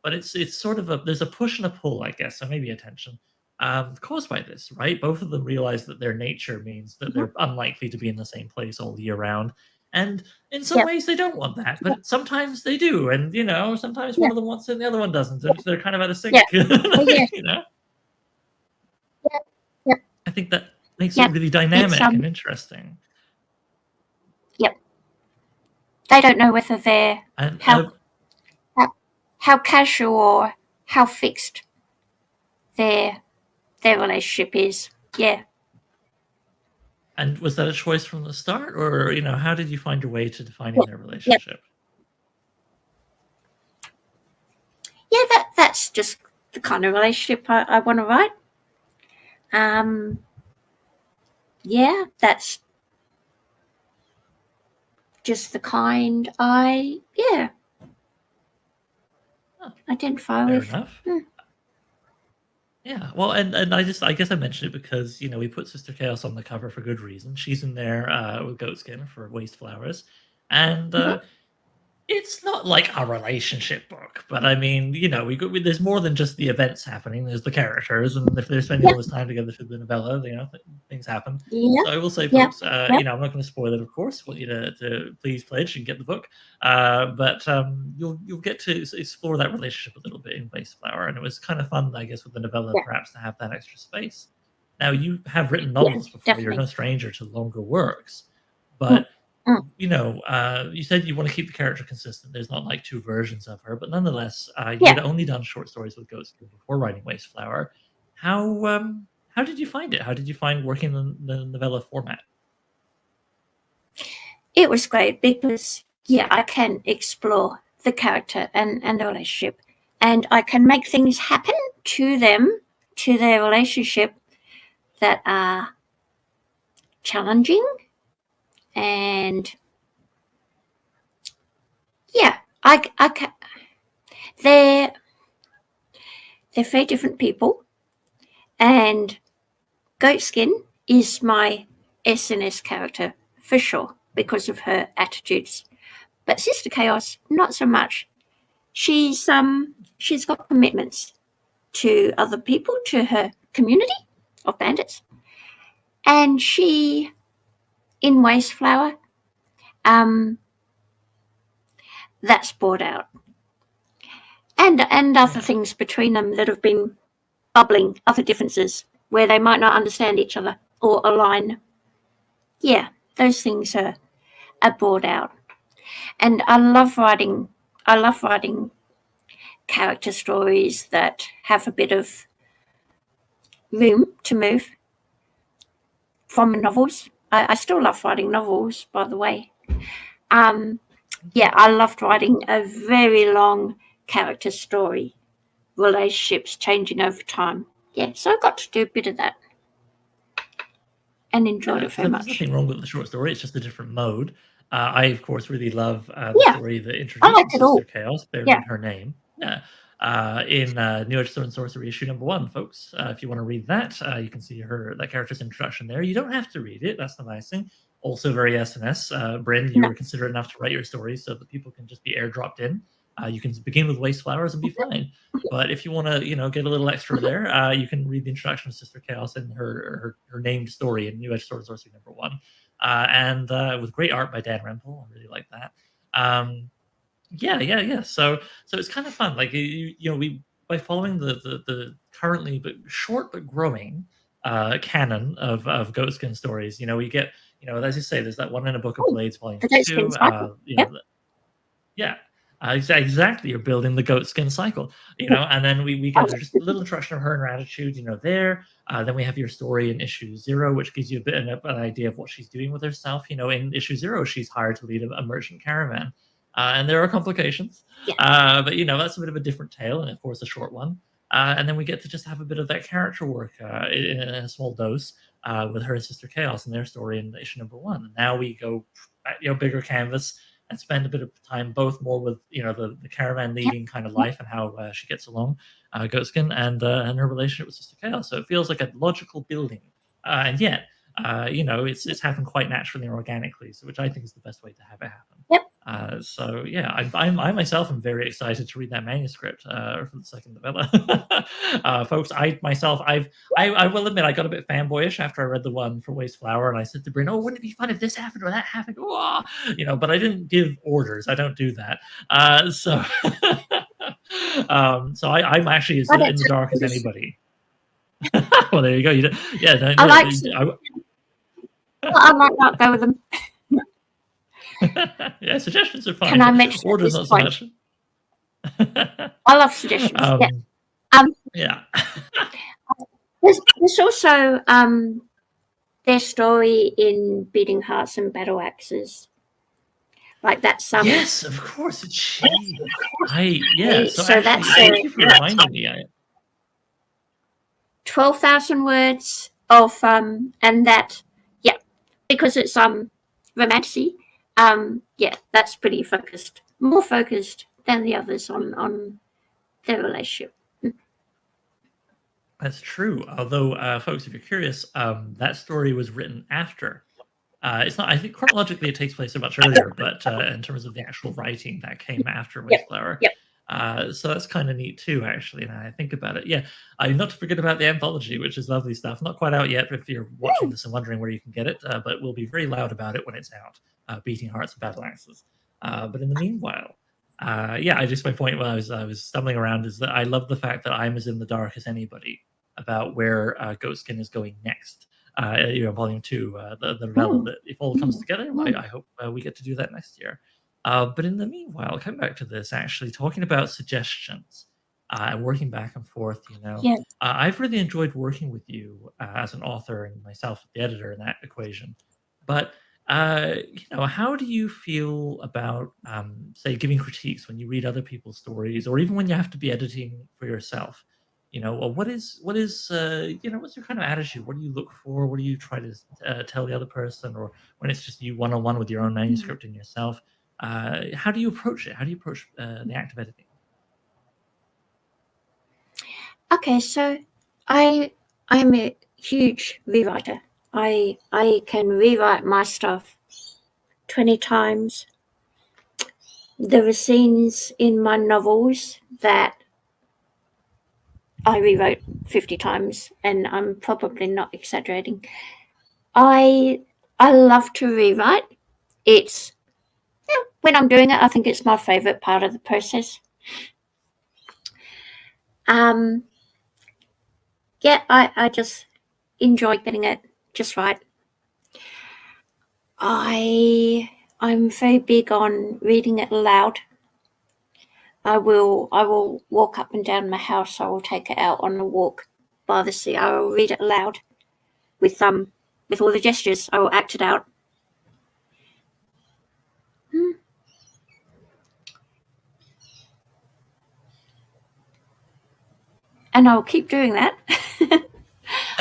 But it's sort of there's a push and a pull, I guess, or maybe a tension caused by this, right? Both of them realize that their nature means that mhm, they're unlikely to be in the same place all year round. And in some yeah, ways, they don't want that, yeah, but sometimes they do. And, sometimes one yeah, of them wants it and the other one doesn't. And they're kind of out of yeah, sync. oh, yeah, you know? yeah, yeah, I think that makes it yeah. really It's dynamic and interesting. yep. They don't know whether they're And how how, how casual or how fixed their relationship is. Yeah, and was that a choice from the start, or how did you find your way to defining yeah, their yeah, relationship? yeah. That's just the kind of relationship I want to write. Yeah, that's just the kind I Huh, identify fair with. enough. Yeah, well, and I guess I mentioned it because we put Sister Chaos on the cover for good reason. She's in there with Goatskin for Waste Flowers, and Mhm. it's not like a relationship book, but I mean, there's more than just the events happening. There's the characters, and if they're spending Yeah, all this time together through the novella, things happen. yeah, So I will say, yeah, folks, yeah, I'm not going to spoil it, of course. I want you to please pledge and get the book, but you'll get to explore that relationship a little bit in Waste Flower, and it was kind of fun, I guess, with the novella, yeah, perhaps to have that extra space. Now you have written yeah, novels before; you're definitely. no stranger to longer works, Mm, but mm, you said you want to keep the character consistent. There's not like two versions of her, but nonetheless, you yeah. had only done short stories with Goatskin before writing Waste Flower. How did you find it? How did you find working in the novella format? It was great because I can explore the character and the relationship, and I can make things happen to them, to their relationship, that are challenging. And I can. They're very different people, and Goatskin is my SNS character for sure because of her attitudes. But Sister Chaos, not so much. She's got commitments to other people, to her community of bandits, and she in Waste Flower, that's brought out, and other Yeah. things between them that have been bubbling, other differences where they might not understand each other or align. Yeah, those things are brought out, and I love writing. I love writing character stories that have a bit of room to move from novels. I still love writing novels, by the way. Um, yeah, I loved writing a very long character story, relationships changing over time. Yeah, so I got to do a bit of that and enjoyed Yeah, it very because there's much. nothing wrong with the short story. It's just a different mode. I, of course, really love the Yeah, story that I introduces liked it Sister all. Chaos, Yeah, bearing her name. Yeah. In New-Edged Sword Sorcery issue #1, folks. If you want to read that, you can see that character's introduction there. You don't have to read it. That's the nice thing. Also very SNS. Bryn, you no, were considerate enough to write your story so that people can just be airdropped in. You can begin with Waste Flowers and be fine. But if you want to, get a little extra there, you can read the introduction of Sister Chaos and her named story in New-Edged Sword Sorcery #1, and with great art by Dan Rempel. I really like that. Yeah, yeah, yeah. So it's kind of fun. Like we by following the currently but short but growing canon of Goatskin stories. We get as you say, there's that one in a Book of oh, Blades Volume the Goatskin 2. cycle. Yep. Yeah, Exactly, you're building the goat skin cycle, and then we get just a little introduction of her and her attitude, there. Then we have your story in issue 0, which gives you a bit of an idea of what she's doing with herself. In issue 0, she's hired to lead a merchant caravan, and there are complications. Yeah. But that's a bit of a different tale, and of course a short one. And then we get to just have a bit of that character work in a small dose with her and Sister Chaos and their story in issue number 1. Now we go, bigger canvas and spend a bit of time both more with the caravan leading kind of life and how she gets along, Goatskin, and her relationship with Sister Chaos. So it feels like a logical building, and yet it's happened quite naturally and organically. So which I think is the best way to have it happen. Yep. So yeah, I myself am very excited to read that manuscript for the second novella, folks. I will admit I got a bit fanboyish after I read the one for Waste Flower, and I said to Bryn, "Oh, wouldn't it be fun if this happened or that happened?" Oh, but I didn't give orders. I don't do that. So I'm actually as in the dark as anybody. Well, there you go. Yeah, I might not go with them. Yeah, suggestions are fine. Can I mention orders not so much? I love suggestions. Yeah. There's also their story in Beating Hearts and Battle Axes. Like that's yes, of course it's she. So actually, that's thank you for reminding me. 12,000 words of and that because it's romancy. That's pretty focused, more focused than the others on their relationship. That's true. Although, folks, if you're curious, that story was written after. It's not. I think chronologically it takes place so much earlier, but in terms of the actual writing, that came after Wasteflower. So that's kind of neat too, actually. Now I think about it. Yeah, not to forget about the anthology, which is lovely stuff. Not quite out yet if you're watching this and wondering where you can get it, but we'll be very loud about it when it's out. Beating Hearts and Battle Axes. But in the meanwhile, I just my point when I was stumbling around is that I love the fact that I'm as in the dark as anybody about where Goatskin is going next. Volume 2, the novella that if all comes together, I hope we get to do that next year. But in the meanwhile, coming back to this, actually talking about suggestions and working back and forth, I've really enjoyed working with you as an author and myself, the editor, in that equation. But how do you feel about, say, giving critiques when you read other people's stories, or even when you have to be editing for yourself? What is what's your kind of attitude? What do you look for? What do you try to tell the other person? Or when it's just you one-on-one with your own manuscript and yourself, how do you approach it? How do you approach the act of editing? Okay, so I am a huge rewriter. I can rewrite my stuff 20 times. There are scenes in my novels that I rewrote 50 times, and I'm probably not exaggerating. I love to rewrite. It's when I'm doing it, I think it's my favorite part of the process. I just enjoy getting it just right. I'm very big on reading it aloud. I will walk up and down my house. I will take it out on a walk by the sea. I will read it aloud with all the gestures. I will act it out. And I'll keep doing that.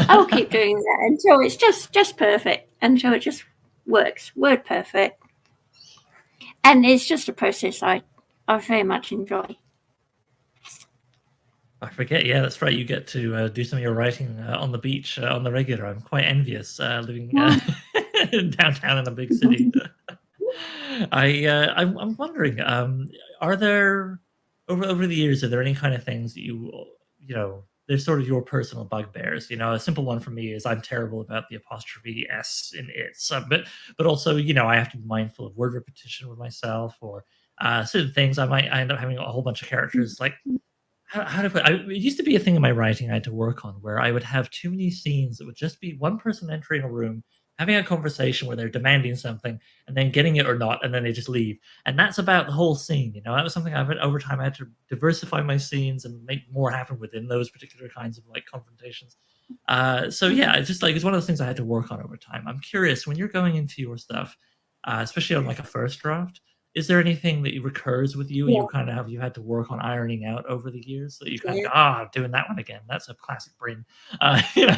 I'll keep doing that until it's just perfect, until it just works, word perfect. And it's just a process I very much enjoy. I forget. Yeah, that's right. You get to do some of your writing on the beach on the regular. I'm quite envious living downtown in a big city. I'm wondering, are there over the years, are there any kind of things that there's sort of your personal bugbears? A simple one for me is I'm terrible about the apostrophe S in its, but also I have to be mindful of word repetition with myself, or certain things. I end up having a whole bunch of characters. Like how to put? It used to be a thing in my writing I had to work on, where I would have too many scenes that would just be one person entering a room, having a conversation where they're demanding something and then getting it or not, and then they just leave. And that's about the whole scene. You know, that was something over time I had to diversify my scenes and make more happen within those particular kinds of like confrontations. So yeah, it's just like it's one of those things I had to work on over time. I'm curious when you're going into your stuff, especially on like a first draft. Is there anything that recurs with you? Yeah. You kind of have you had to work on ironing out over the years that you kind of Yeah. go, doing that one again. That's a classic Bryn. You know,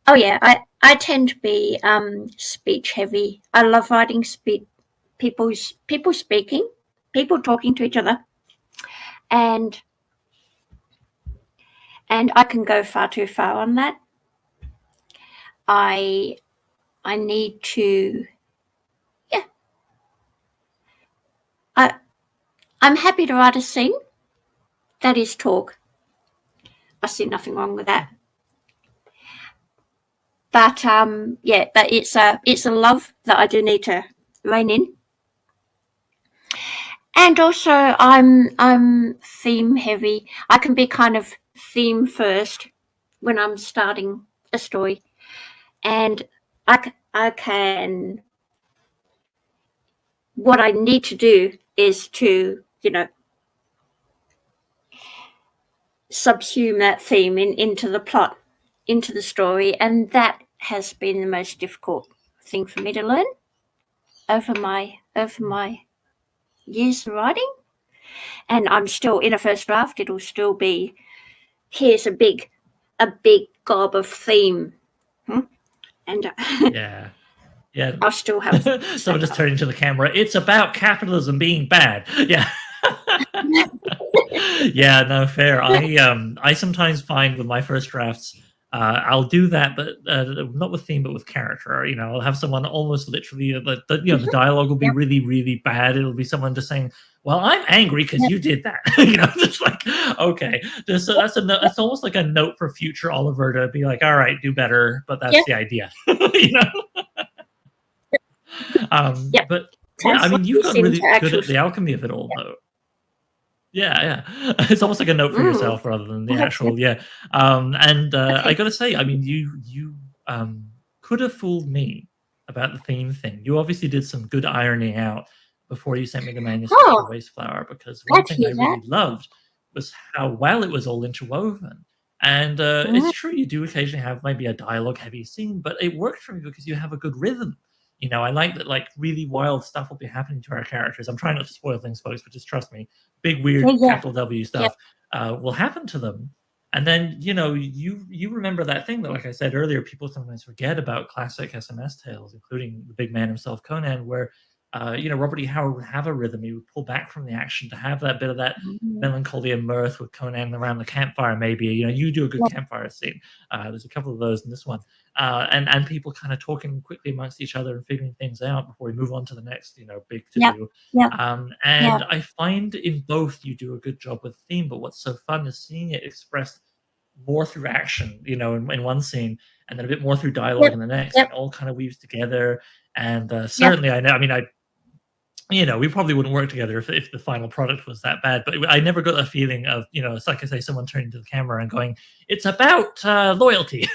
Oh yeah, I tend to be speech heavy. I love writing people speaking, people talking to each other, and I can go far too far on that. I need to, yeah. I'm happy to write a scene that is talk. I see nothing wrong with that. But yeah, but it's a love that I do need to rein in. And also, I'm theme heavy. I can be kind of theme first when I'm starting a story, and I can. What I need to do is to subsume that theme into the plot, into the story, and that has been the most difficult thing for me to learn over my years of writing. And I'm still in a first draft. It'll still be here's a big gob of theme, and yeah. Yeah. I'll still have Someone just turning to the camera. It's about capitalism being bad. Yeah. Yeah, no, fair. I sometimes find with my first drafts, I'll do that, but not with theme, but with character. You know, I'll have someone almost literally, the dialogue will be Yep. really, really bad. It'll be someone just saying, "Well, I'm angry because Yep. you did that." You know, just like, okay, just that's almost like a note for future Oliver to be like, "All right, do better," but that's Yep. the idea. You know. Yep. But yeah, I mean, you've This gotten into really good actual. at the alchemy of it all, though. Yeah, yeah. It's almost like a note for Mm. yourself rather than the actual, yeah. And I Okay. gotta say, I mean, you could have fooled me about the theme thing. You obviously did some good ironing out before you sent me the manuscript for Oh, Wasteflower, because one glad to thing I hear that. really loved was how well it was all interwoven. And it's Mm. true, you do occasionally have maybe a dialogue-heavy scene, but it worked for me because you have a good rhythm. You know, I like that, like, really wild stuff will be happening to our characters. I'm trying not to spoil things, folks, but just trust me. Big, weird, Yeah, yeah, capital W yeah. stuff will happen to them. And then, you remember that thing that, like I said earlier, people sometimes forget about classic SMS tales, including the big man himself, Conan, where, Robert E. Howard would have a rhythm. He would pull back from the action to have that bit of that Mm. melancholy and mirth with Conan around the campfire, maybe. You know, you do a good Yeah, campfire scene. There's a couple of those in this one. And people kind of talking quickly amongst each other and figuring things out before we move on to the next, big to yeah, do. yeah, yeah, And I find in both you do a good job with theme, but what's so fun is seeing it expressed more through action, in one scene, and then a bit more through dialogue yep, in the next, and yep, it all kind of weaves together. And yep. certainly, I know. I mean, we probably wouldn't work together if the final product was that bad. But I never got a feeling of, it's like I say, someone turning to the camera and going, "It's about loyalty."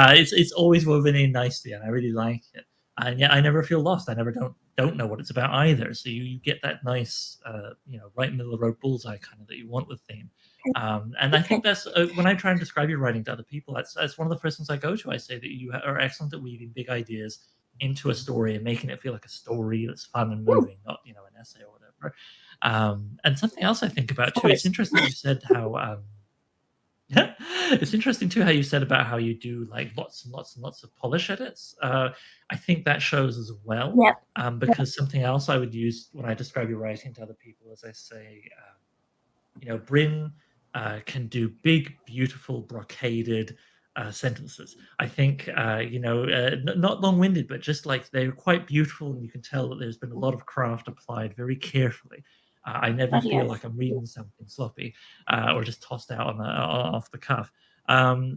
It's always woven in nicely, and I really like it. And yeah, I never feel lost. I never don't know what it's about either. So you get that nice, right middle of the road bullseye kind of that you want with theme. And I think Okay. that's when I try and describe your writing to other people. That's one of the first things I go to. I say that you are excellent at weaving big ideas into a story and making it feel like a story that's fun and Ooh, moving, not an essay or whatever. And something else I think about too. It's fabulous. interesting you said how yeah, it's interesting too how you said about how you do like lots and lots and lots of polish edits. I think that shows as well, Yep, yep. because something else I would use when I describe your writing to other people is I say, Bryn can do big, beautiful, brocaded sentences. I think, not long winded, but just like they're quite beautiful, and you can tell that there's been a lot of craft applied very carefully. I never Bloody feel oath. like I'm reading something sloppy or just tossed out off the cuff.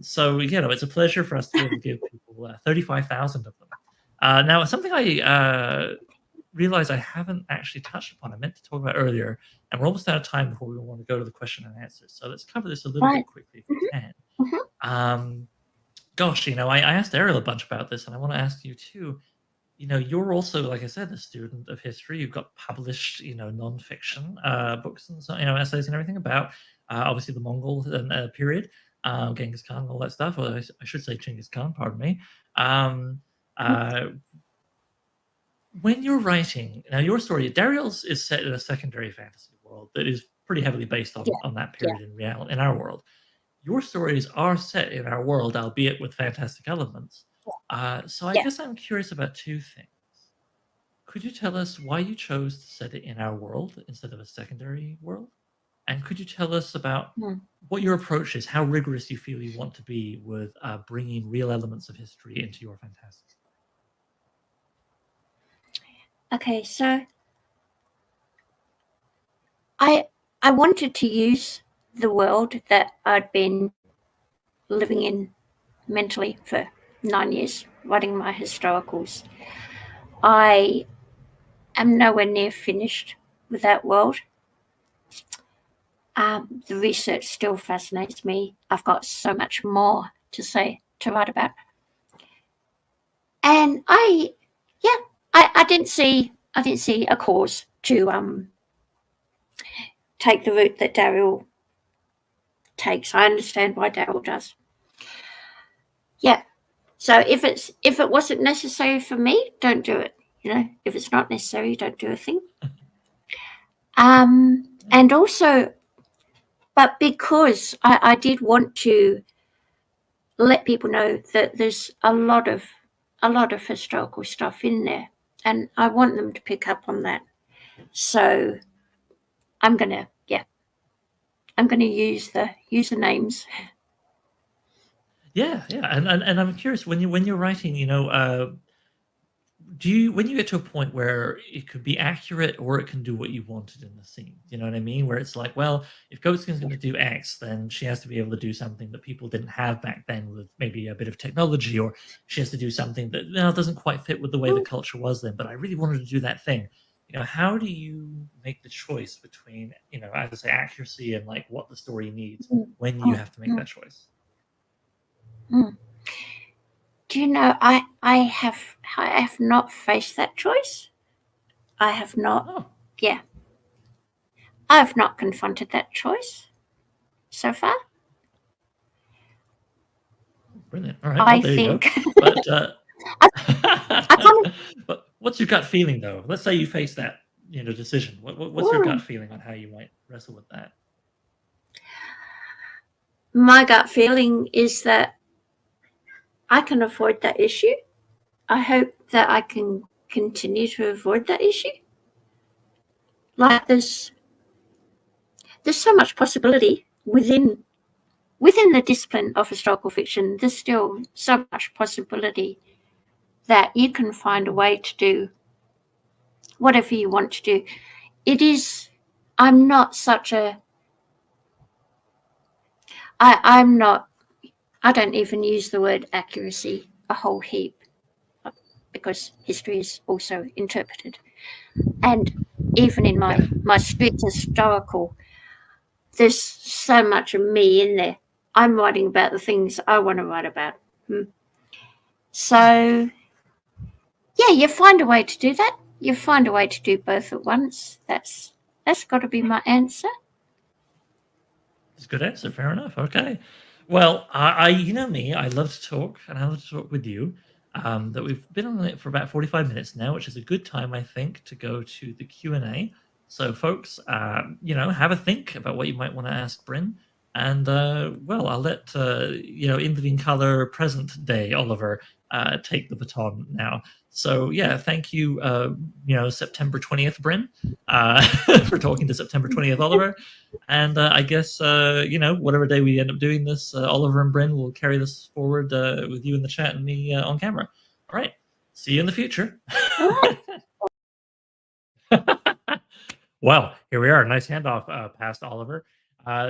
So, it's a pleasure for us to be able to give people 35,000 of them. Now, something I realize I haven't actually touched upon, I meant to talk about earlier, and we're almost out of time before we want to go to the question and answers. So let's cover this a little bit Right. quickly if we Mhm, can. mhm. Um, gosh, I asked Ariel a bunch about this, and I want to ask you too. You're also, like I said, a student of history. You've got published, nonfiction books and so, essays and everything about obviously the Mongol period, Genghis Khan, and all that stuff. Or I should say Genghis Khan. Pardon me. Um, uh, when you're writing now, your story, Dariel's is set in a secondary fantasy world that is pretty heavily based Yeah, on that yeah, period in our world. Your stories are set in our world, albeit with fantastic elements. So I yeah. guess I'm curious about two things. Could you tell us why you chose to set it in our world instead of a secondary world? And could you tell us about Mm. what your approach is, how rigorous you feel you want to be with bringing real elements of history into your fantastic story? Okay, so I wanted to use the world that I'd been living in mentally for 9 years, writing my historicals. I am nowhere near finished with that world. The research still fascinates me. I've got so much more to say, to write about. And I didn't see a cause to take the route that Dariel takes. I understand why Dariel does. Yeah. So if it wasn't necessary for me, don't do it. If it's not necessary, don't do a thing. And also, but because I did want to let people know that there's a lot of historical stuff in there, and I want them to pick up on that. So I'm gonna use the names. Yeah, and I'm curious when you're writing, when you get to a point where it could be accurate or it can do what you wanted in the scene, you know what I mean? Where it's like, well, if Goatskin's going to do X, then she has to be able to do something that people didn't have back then with maybe a bit of technology, or she has to do something that doesn't quite fit with the way the culture was then. But I really wanted to do that thing. How do you make the choice between, as I say, accuracy and like what the story needs when you have to make that choice? Do you know, I have not faced that choice. I have not. Oh, Yeah, I have not confronted that choice so far. brilliant. All right, well, I there you go. think But I, I kind of, but what's your gut feeling though? Let's say you face that, decision. What's your gut feeling on how you might wrestle with that? my gut feeling is that I can avoid that issue. I hope that I can continue to avoid that issue. Like there's so much possibility within the discipline of historical fiction. There's still so much possibility that you can find a way to do whatever you want to do. It is. I'm not such a. I'm not. I don't even use the word accuracy a whole heap, because history is also interpreted. And even in Yeah. my strict historical, there's so much of me in there. I'm writing about the things I want to write about. So, yeah, you find a way to do that. You find a way to do both at once. That's got to be my answer. It's a good answer. Fair enough. Okay. Well, you know me, I love to talk, and I love to talk with you. That we've been on it for about 45 minutes now, which is a good time, I think, to go to the Q&A. So, folks, have a think about what you might want to ask Bryn. And, well, I'll let, in living color, present day Oliver take the baton now. So, yeah, thank you, September 20th, Bryn, for talking to September 20th, Oliver. And I guess, whatever day we end up doing this, Oliver and Bryn will carry this forward with you in the chat and me on camera. All right. See you in the future. Well, here we are. Nice handoff past Oliver.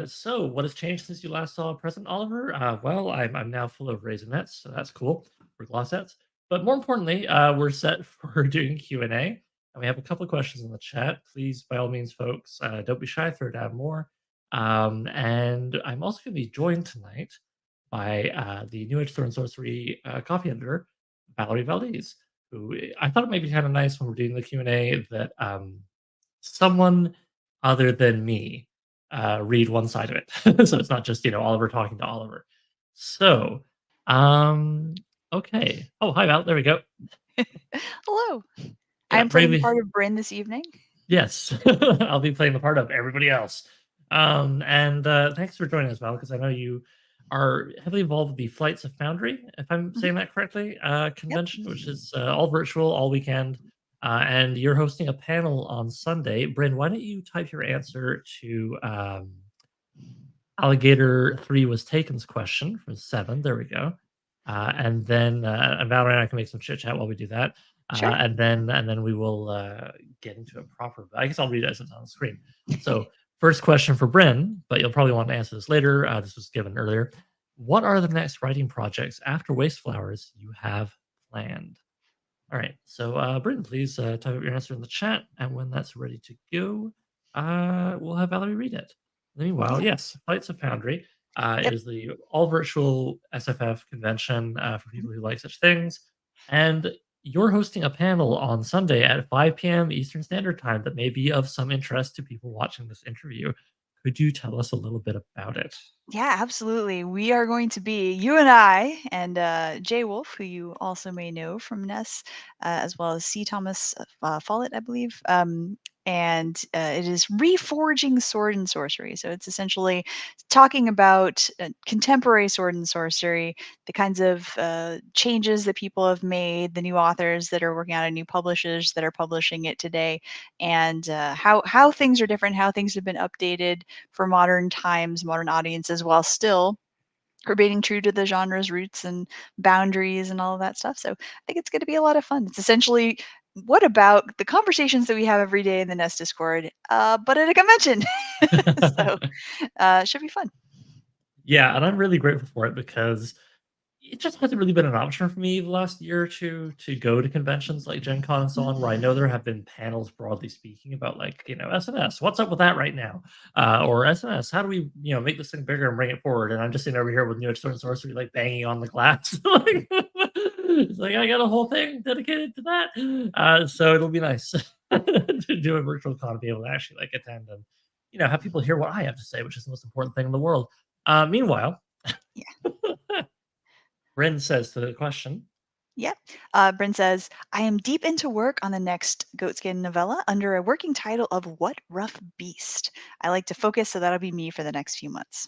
So, what has changed since you last saw President Oliver? Well, I'm now full of raisinets, so that's cool for glossettes. But more importantly, we're set for doing Q&A. And we have a couple of questions in the chat. Please, by all means, folks, don't be shy, throw down more. And I'm also going to be joined tonight by the New Age Sword and Sorcery coffee editor, Valerie Valdez, who I thought it might be kind of nice when we're doing the Q&A that someone other than me read one side of it. So it's not just, Oliver talking to Oliver. So, okay. Oh, hi, Val. There we go. Hello. I Yeah, am playing the bravely. part of Bryn this evening. Yes, I'll be playing the part of everybody else. And thanks for joining us, Val, because I know you are heavily involved with the Flights of Foundry, if I'm Mhm. saying that correctly, Yep. convention, which is all virtual, all weekend. And you're hosting a panel on Sunday. Bryn, why don't you type your answer to Alligator 3 was taken's question from 7. There we go. And then and Valerie and I can make some chit chat while we do that. Sure. And then we will get into it proper. I guess I'll read it as it's on the screen. So first question for Bryn, but you'll probably want to answer this later. This was given earlier. What are the next writing projects after Waste Flowers you have planned? All right. So Bryn, please type up your answer in the chat, and when that's ready to go, we'll have Valerie read it. Meanwhile, Yeah. yes, Flights of Foundry Yep. is the all virtual SFF convention for Mhm. people who like such things. And you're hosting a panel on Sunday at 5 p.m. Eastern Standard Time that may be of some interest to people watching this interview. Could you tell us a little bit about it? Yeah, absolutely. We are going to be you and I and Jay Wolf, who you also may know from Ness, as well as C. Thomas Follett, I believe. And it is reforging sword and sorcery. So it's essentially talking about contemporary sword and sorcery, the kinds of changes that people have made, the new authors that are working on it, new publishers that are publishing it today, and how things are different, how things have been updated for modern times, modern audiences, while still remaining true to the genre's roots and boundaries and all of that stuff. So I think it's going to be a lot of fun. It's essentially what about the conversations that we have every day in the Nest Discord, but at a convention. So should be fun. Yeah, and I'm really grateful for it because it just hasn't really been an option for me the last year or two to go to conventions like Gen Con and so on, where I know there have been panels, broadly speaking, about like, SNS, what's up with that right now? Or SNS, how do we, make this thing bigger and bring it forward? And I'm just sitting over here with New Age Sword and Sorcery, like banging on the glass. Like, it's like I got a whole thing dedicated to that. So it'll be nice to do a virtual con and be able to actually like attend and, have people hear what I have to say, which is the most important thing in the world. Meanwhile, Yeah. Bryn says to the question. Yeah. Bryn says, I am deep into work on the next Goatskin novella under a working title of What Rough Beast. I like to focus, so that'll be me for the next few months.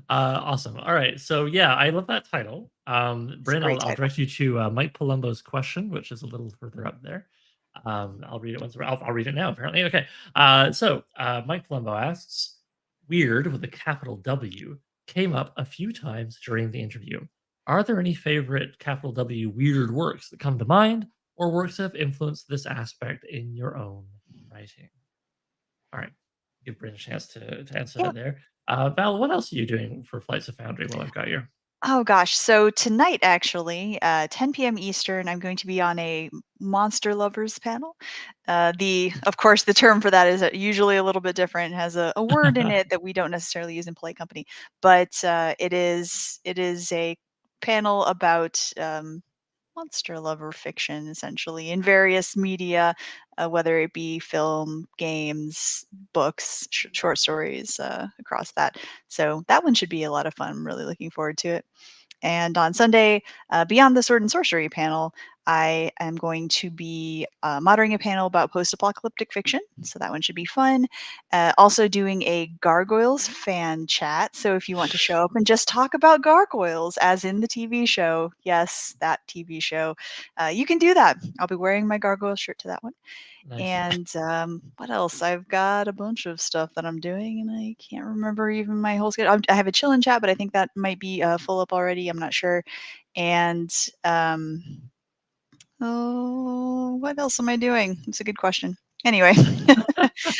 Awesome. All right. So yeah, I love that title. It's a Bryn, great I'll title. direct you to Mike Palumbo's question, which is a little further up there. I'll read it once. I'll read it now. Apparently, okay. Mike Palumbo asks, "Weird with a capital W came up a few times during the interview. Are there any favorite capital W weird works that come to mind, or works that have influenced this aspect in your own writing?" All right. Give Bryn a chance to answer Yeah. that there. Val, what else are you doing for Flights of Foundry while I've got you? Oh gosh. So tonight, actually, 10 p.m. Eastern, I'm going to be on a monster lovers panel. Of course, the term for that is usually a little bit different. It has a word in it that we don't necessarily use in polite company, but it is a panel about monster lover fiction, essentially, in various media, whether it be film, games, books, short stories, across that. So that one should be a lot of fun. I'm really looking forward to it. And on Sunday, beyond the Sword and Sorcery panel, I am going to be moderating a panel about post apocalyptic fiction. So that one should be fun. Also, doing a Gargoyles fan chat. So if you want to show up and just talk about gargoyles, as in the TV show, yes, that TV show, you can do that. I'll be wearing my gargoyle shirt to that one. Nice. And what else? I've got a bunch of stuff that I'm doing, and I can't remember even my whole schedule. I have a chill and chat, but I think that might be full up already. I'm not sure. And oh, what else am I doing? It's a good question. Anyway,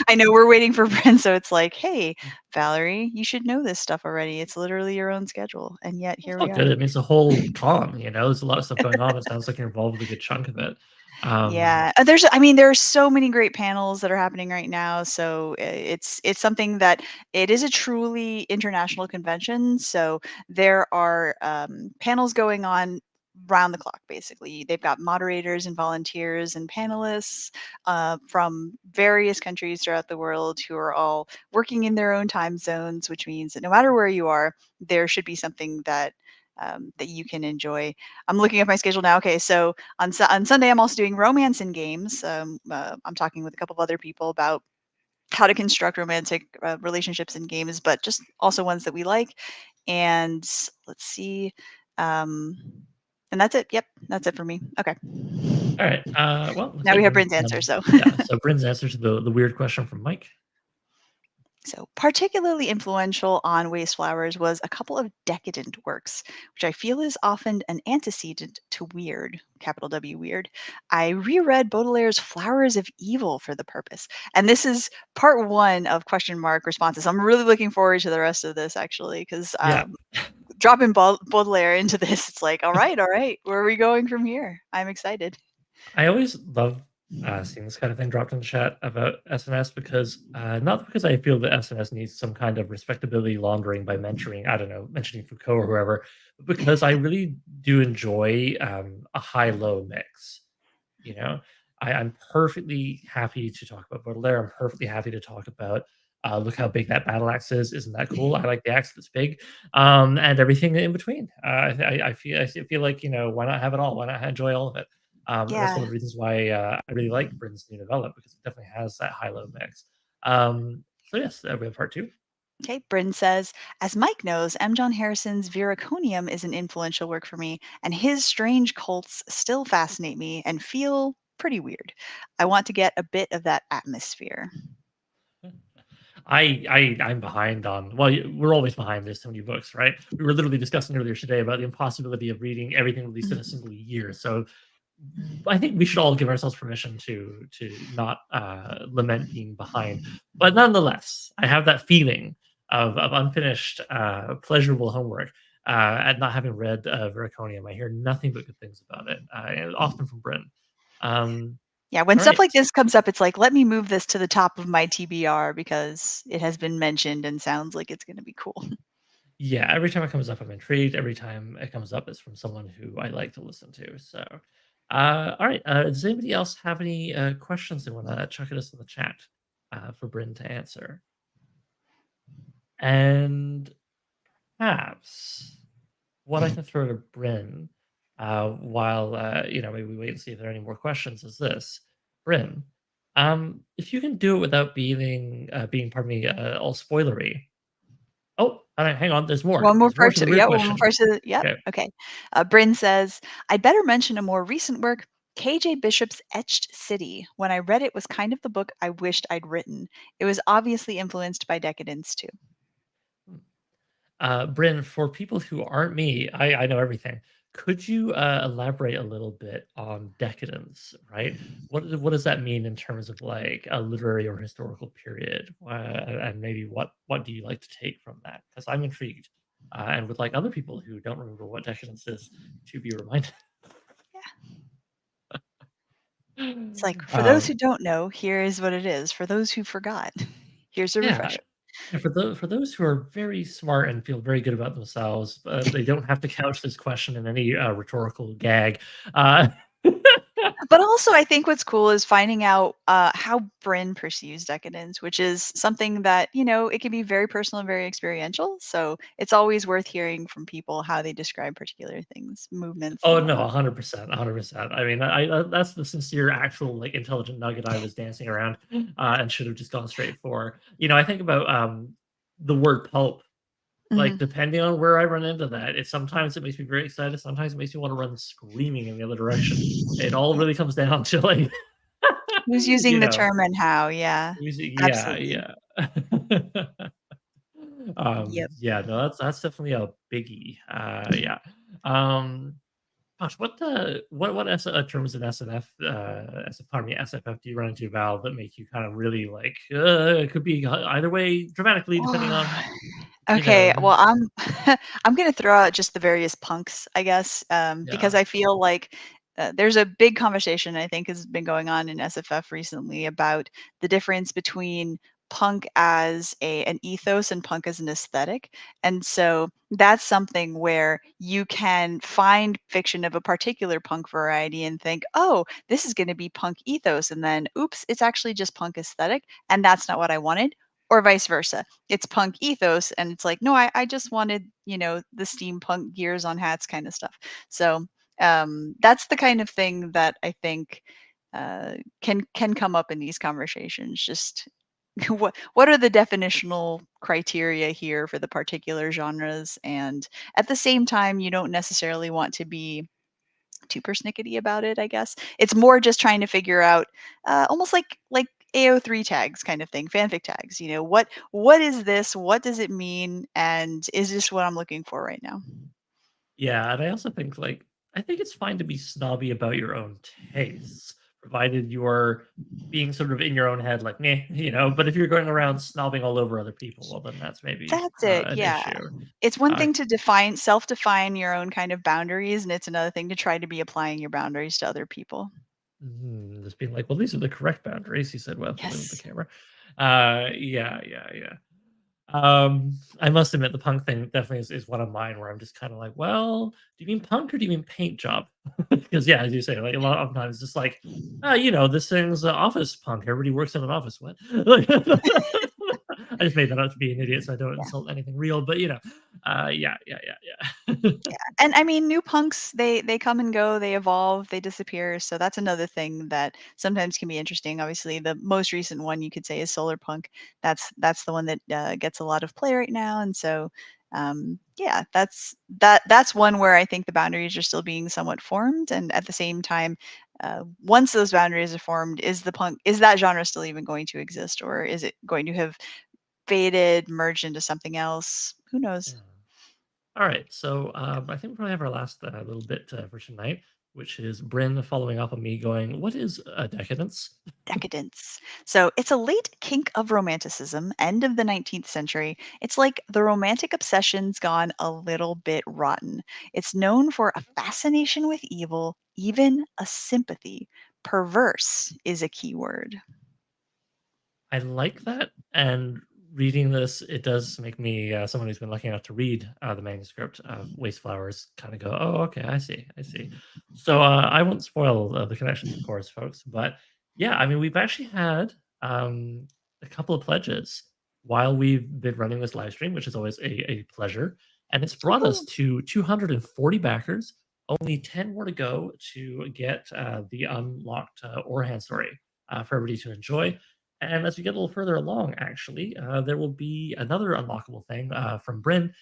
I know we're waiting for Brent, so it's like, hey, Valerie, you should know this stuff already. It's literally your own schedule, and yet It's here all we good. are. It means a whole con, there's a lot of stuff going on. It sounds like you're involved with a good chunk of it. Yeah, there are so many great panels that are happening right now. So it's something that it is a truly international convention. So there are panels going on round the clock. Basically, they've got moderators and volunteers and panelists from various countries throughout the world who are all working in their own time zones, which means that no matter where you are, there should be something that you can enjoy. I'm looking at my schedule now. Okay, so on Sunday, I'm also doing romance in games. I'm talking with a couple of other people about how to construct romantic relationships in games, but just also ones that we like. And let's see. Um, and that's it. Yep, that's it for me. Okay. All right. Well, looks Now like we have Bryn's Bryn's answer. So yeah. So Bryn's answer to the weird question from Mike. So, particularly influential on Waste Flowers was a couple of decadent works, which I feel is often an antecedent to weird, capital W weird. I reread Baudelaire's Flowers of Evil for the purpose. And this is part one of question mark responses. I'm really looking forward to the rest of this actually, because Yeah. dropping Baudelaire into this, it's like, all right, where are we going from here? I'm excited. I always love seeing this kind of thing dropped in the chat about SNS because not because I feel that SNS needs some kind of respectability laundering by mentioning Foucault or whoever, but because I really do enjoy a high-low mix. You know, I'm perfectly happy to talk about Baudelaire. I'm perfectly happy to talk about look how big that battle axe is. Isn't that cool? I like the axe that's big, and everything in between. I feel like why not have it all? Why not enjoy all of it? And that's one Yeah. of the reasons why I really like Bryn's new novella because it definitely has that high-low mix. So yes, we have part two. Okay, Bryn says, as Mike knows, M. John Harrison's Viraconium is an influential work for me, and his strange cults still fascinate me and feel pretty weird. I want to get a bit of that atmosphere. I'm behind on we're always behind. There's so many books, right? We were literally discussing earlier today about the impossibility of reading everything released in a single year. So I think we should all give ourselves permission to not lament being behind. But nonetheless, I have that feeling of unfinished, pleasurable homework at not having read Veraconium. I hear nothing but good things about it, and often from Bryn. Yeah, when All stuff right. like this comes up, it's like, let me move this to the top of my TBR because it has been mentioned and sounds like it's going to be cool. Yeah, every time it comes up, I'm intrigued. Every time it comes up, it's from someone who I like to listen to. So, all right. Does anybody else have any questions they want to chuck at us in the chat for Bryn to answer? And perhaps what I can throw to Bryn while maybe we wait and see if there are any more questions is this, Bryn. If you can do it without being pardon me, all spoilery. Oh, all right, hang on. There's more. One more There's more part to the to, weird yeah, one more question. part to the, yep. Okay. Okay. Bryn says, I'd better mention a more recent work, KJ Bishop's Etched City. When I read it was kind of the book I wished I'd written. It was obviously influenced by Decadence too. Bryn, for people who aren't me, I know everything. Could you elaborate a little bit on decadence, right? What does that mean in terms of like a literary or historical period, and maybe what do you like to take from that? Because I'm intrigued, and would like other people who don't remember what decadence is to be reminded. It's like, for those who Um, don't know, here is what it is. For those who forgot, here's a yeah, refresher. and for those who are very smart and feel very good about themselves, they don't have to couch this question in any rhetorical gag. Uh, But also, I think what's cool is finding out how Bryn perceives decadence, which is something that, it can be very personal and very experiential. So it's always worth hearing from people how they describe particular things, movements, Oh and no, whatnot. 100%, 100%. I mean, that's the sincere, actual, like, intelligent nugget I was dancing around, and should have just gone straight for. I think about the word pulp. Like, Mhm. depending on where I run into that, sometimes it makes me very excited. Sometimes it makes me want to run screaming in the other direction. It all really comes down to like, Who's using you the know, term and how? Yeah, yeah, absolutely. yeah. Yep. Yeah, no, that's definitely a biggie. Yeah. Um, Gosh, what terms in SNF, pardon me, SFF do you run into, Val, that make you kind of really like, it could be either way dramatically depending on, you Okay, know well, I'm I'm gonna throw out just the various punks, I guess, because Yeah. I feel like there's a big conversation I think has been going on in SFF recently about the difference between punk as an ethos and punk as an aesthetic. And so that's something where you can find fiction of a particular punk variety and think, oh, this is going to be punk ethos. And then, oops, it's actually just punk aesthetic. And that's not what I wanted. Or vice versa. It's punk ethos. And it's like, no, I just wanted, the steampunk gears on hats kind of stuff. So that's the kind of thing that I think can come up in these conversations. Just what are the definitional criteria here for the particular genres? And at the same time, you don't necessarily want to be too persnickety about it, I guess. It's more just trying to figure out almost like AO3 tags kind of thing, fanfic tags. What is this? What does it mean? And is this what I'm looking for right now? Yeah, and I also think I think it's fine to be snobby about your own tastes, provided you're being sort of in your own head, like meh, But if you're going around snobbing all over other people, well, then that's maybe That's it, an yeah. issue. It's one Uh, thing to self-define your own kind of boundaries, and it's another thing to try to be applying your boundaries to other people. just being like, well, these are the correct boundaries, he said, while holding the Yes. camera. Yeah. I must admit the punk thing definitely is one of mine where I'm just kind of like, well, do you mean punk or do you mean paint job? Because yeah, as you say, like a lot of times it's just like, this thing's office punk. Everybody works in an office. What? I just made that up to be an idiot, so I don't Yeah. insult anything real. But yeah. Yeah. And I mean, new punks, they come and go, they evolve, they disappear. So that's another thing that sometimes can be interesting. Obviously, the most recent one you could say is solar punk. That's the one that gets a lot of play right now. And so yeah, that's one where I think the boundaries are still being somewhat formed. And at the same time, once those boundaries are formed, is that genre still even going to exist, or is it going to have faded, merged into something else? Who knows? Yeah. All right, so I think we probably have our last little bit for tonight, which is Bryn following up on me going, "What is a decadence?" Decadence. So it's a late kink of romanticism, end of the 19th century. It's like the romantic obsession's gone a little bit rotten. It's known for a fascination with evil, even a sympathy. Perverse is a key word. I like that, and reading this, it does make me, someone who's been lucky enough to read, the manuscript of Waste Flowers kinda go, "Oh, okay, I see." So, I won't spoil, the connections, of course, folks, but, yeah, I mean, we've actually had, a couple of pledges while we've been running this live stream, which is always a pleasure, and it's brought us Woohoo! to 240 backers, only 10 more to go to get, the unlocked, Orhan story, for everybody to enjoy. And as we get a little further along, actually, there will be another unlockable thing from Bryn,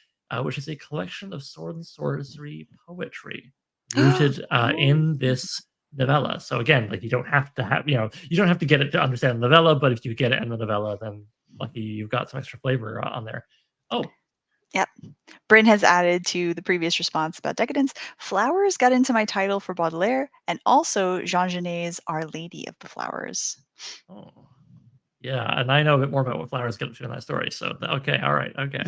which is a collection of sword and sorcery poetry rooted in Ooh. this novella. So again, like you don't have to have, you don't have to get it to understand the novella, but if you get it in the novella, then lucky you've got some extra flavor on there. Oh, Yep. Bryn has added to the previous response about decadence. Flowers got into my title for Baudelaire and also Jean Genet's Our Lady of the Flowers. oh, yeah, and I know a bit more about what flowers get up to in that story. So okay, all right, okay.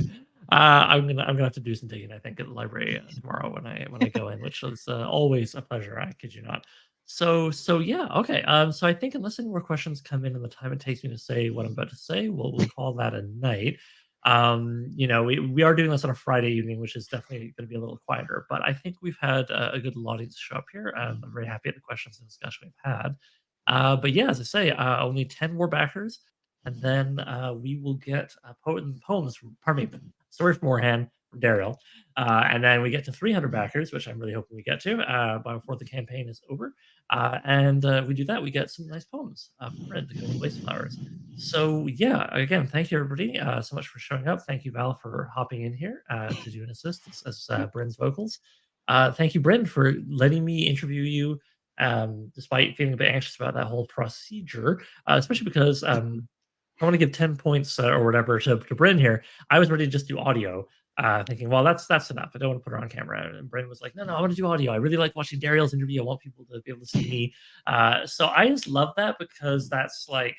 I'm gonna have to do some digging. I think at the library tomorrow when I go in, which is always a pleasure. I kid you not. So yeah, okay. So I think unless any more questions come in the time it takes me to say what I'm about to say, we'll call that a night. We are doing this on a Friday evening, which is definitely going to be a little quieter. But I think we've had a good audience show up here. I'm very happy at the questions and discussion we've had. But yeah, as I say, only 10 more backers, and then we will get poems from, pardon me, story from Warhand from Dariel. And then we get to 300 backers, which I'm really hoping we get to before the campaign is over. And we do that, we get some nice poems from Red to go with Waste Flowers. So yeah, again, thank you everybody so much for showing up. Thank you, Val, for hopping in here to do an assist as Bryn's vocals. Thank you, Bryn, for letting me interview you despite feeling a bit anxious about that whole procedure, especially because I want to give 10 points or whatever to Bryn here. I was ready to just do audio, thinking, well, that's enough. I don't want to put her on camera. And Bryn was like, no, I want to do audio. I really like watching Dariel's interview. I want people to be able to see me. So I just love that because that's like,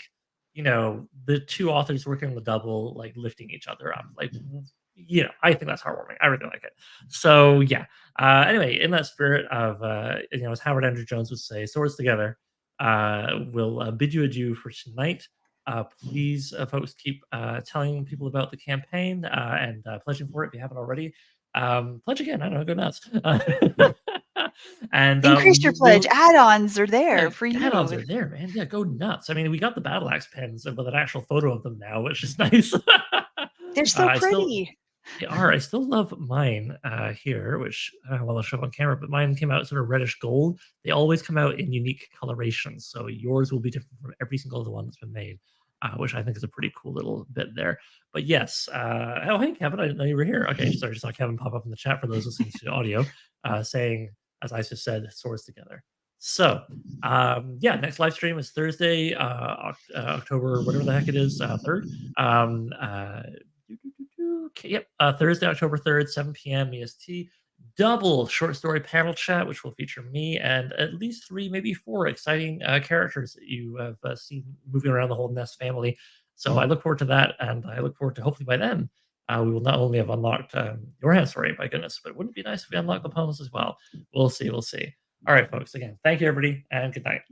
the two authors working on the double, like lifting each other up. Like I think that's heartwarming. I really like it. So yeah. Anyway, in that spirit of as Howard Andrew Jones would say, swords together. We'll bid you adieu for tonight. Please, folks, keep telling people about the campaign and pledging for it if you haven't already. Pledge again. I don't know. Go nuts. And Increase your pledge. Add-ons are there for you. Add-ons are there, man. Yeah, go nuts. I mean, we got the battle axe pins with an actual photo of them now, which is nice. They're so pretty. They are. I still love mine here, which I don't know if I'll show up on camera, but mine came out sort of reddish gold. They always come out in unique colorations, so yours will be different from every single other one that's been made, which I think is a pretty cool little bit there. But yes, oh hey Kevin, I didn't know you were here. Okay, sorry, I just saw Kevin pop up in the chat for those listening to audio, saying, as I just said, swords together. So yeah, next live stream is Thursday, October, whatever the heck it is, 3rd. Yep, Thursday, October 3rd, 7 p.m. EST. Double short story panel chat, which will feature me and at least 3, maybe 4 exciting characters that you have seen moving around the whole Nest family. So I look forward to that, and I look forward to hopefully by then we will not only have unlocked your hand story, my goodness, but wouldn't it be nice if we unlocked the poems as well? We'll see. We'll see. All right, folks. Again, thank you, everybody, and good night.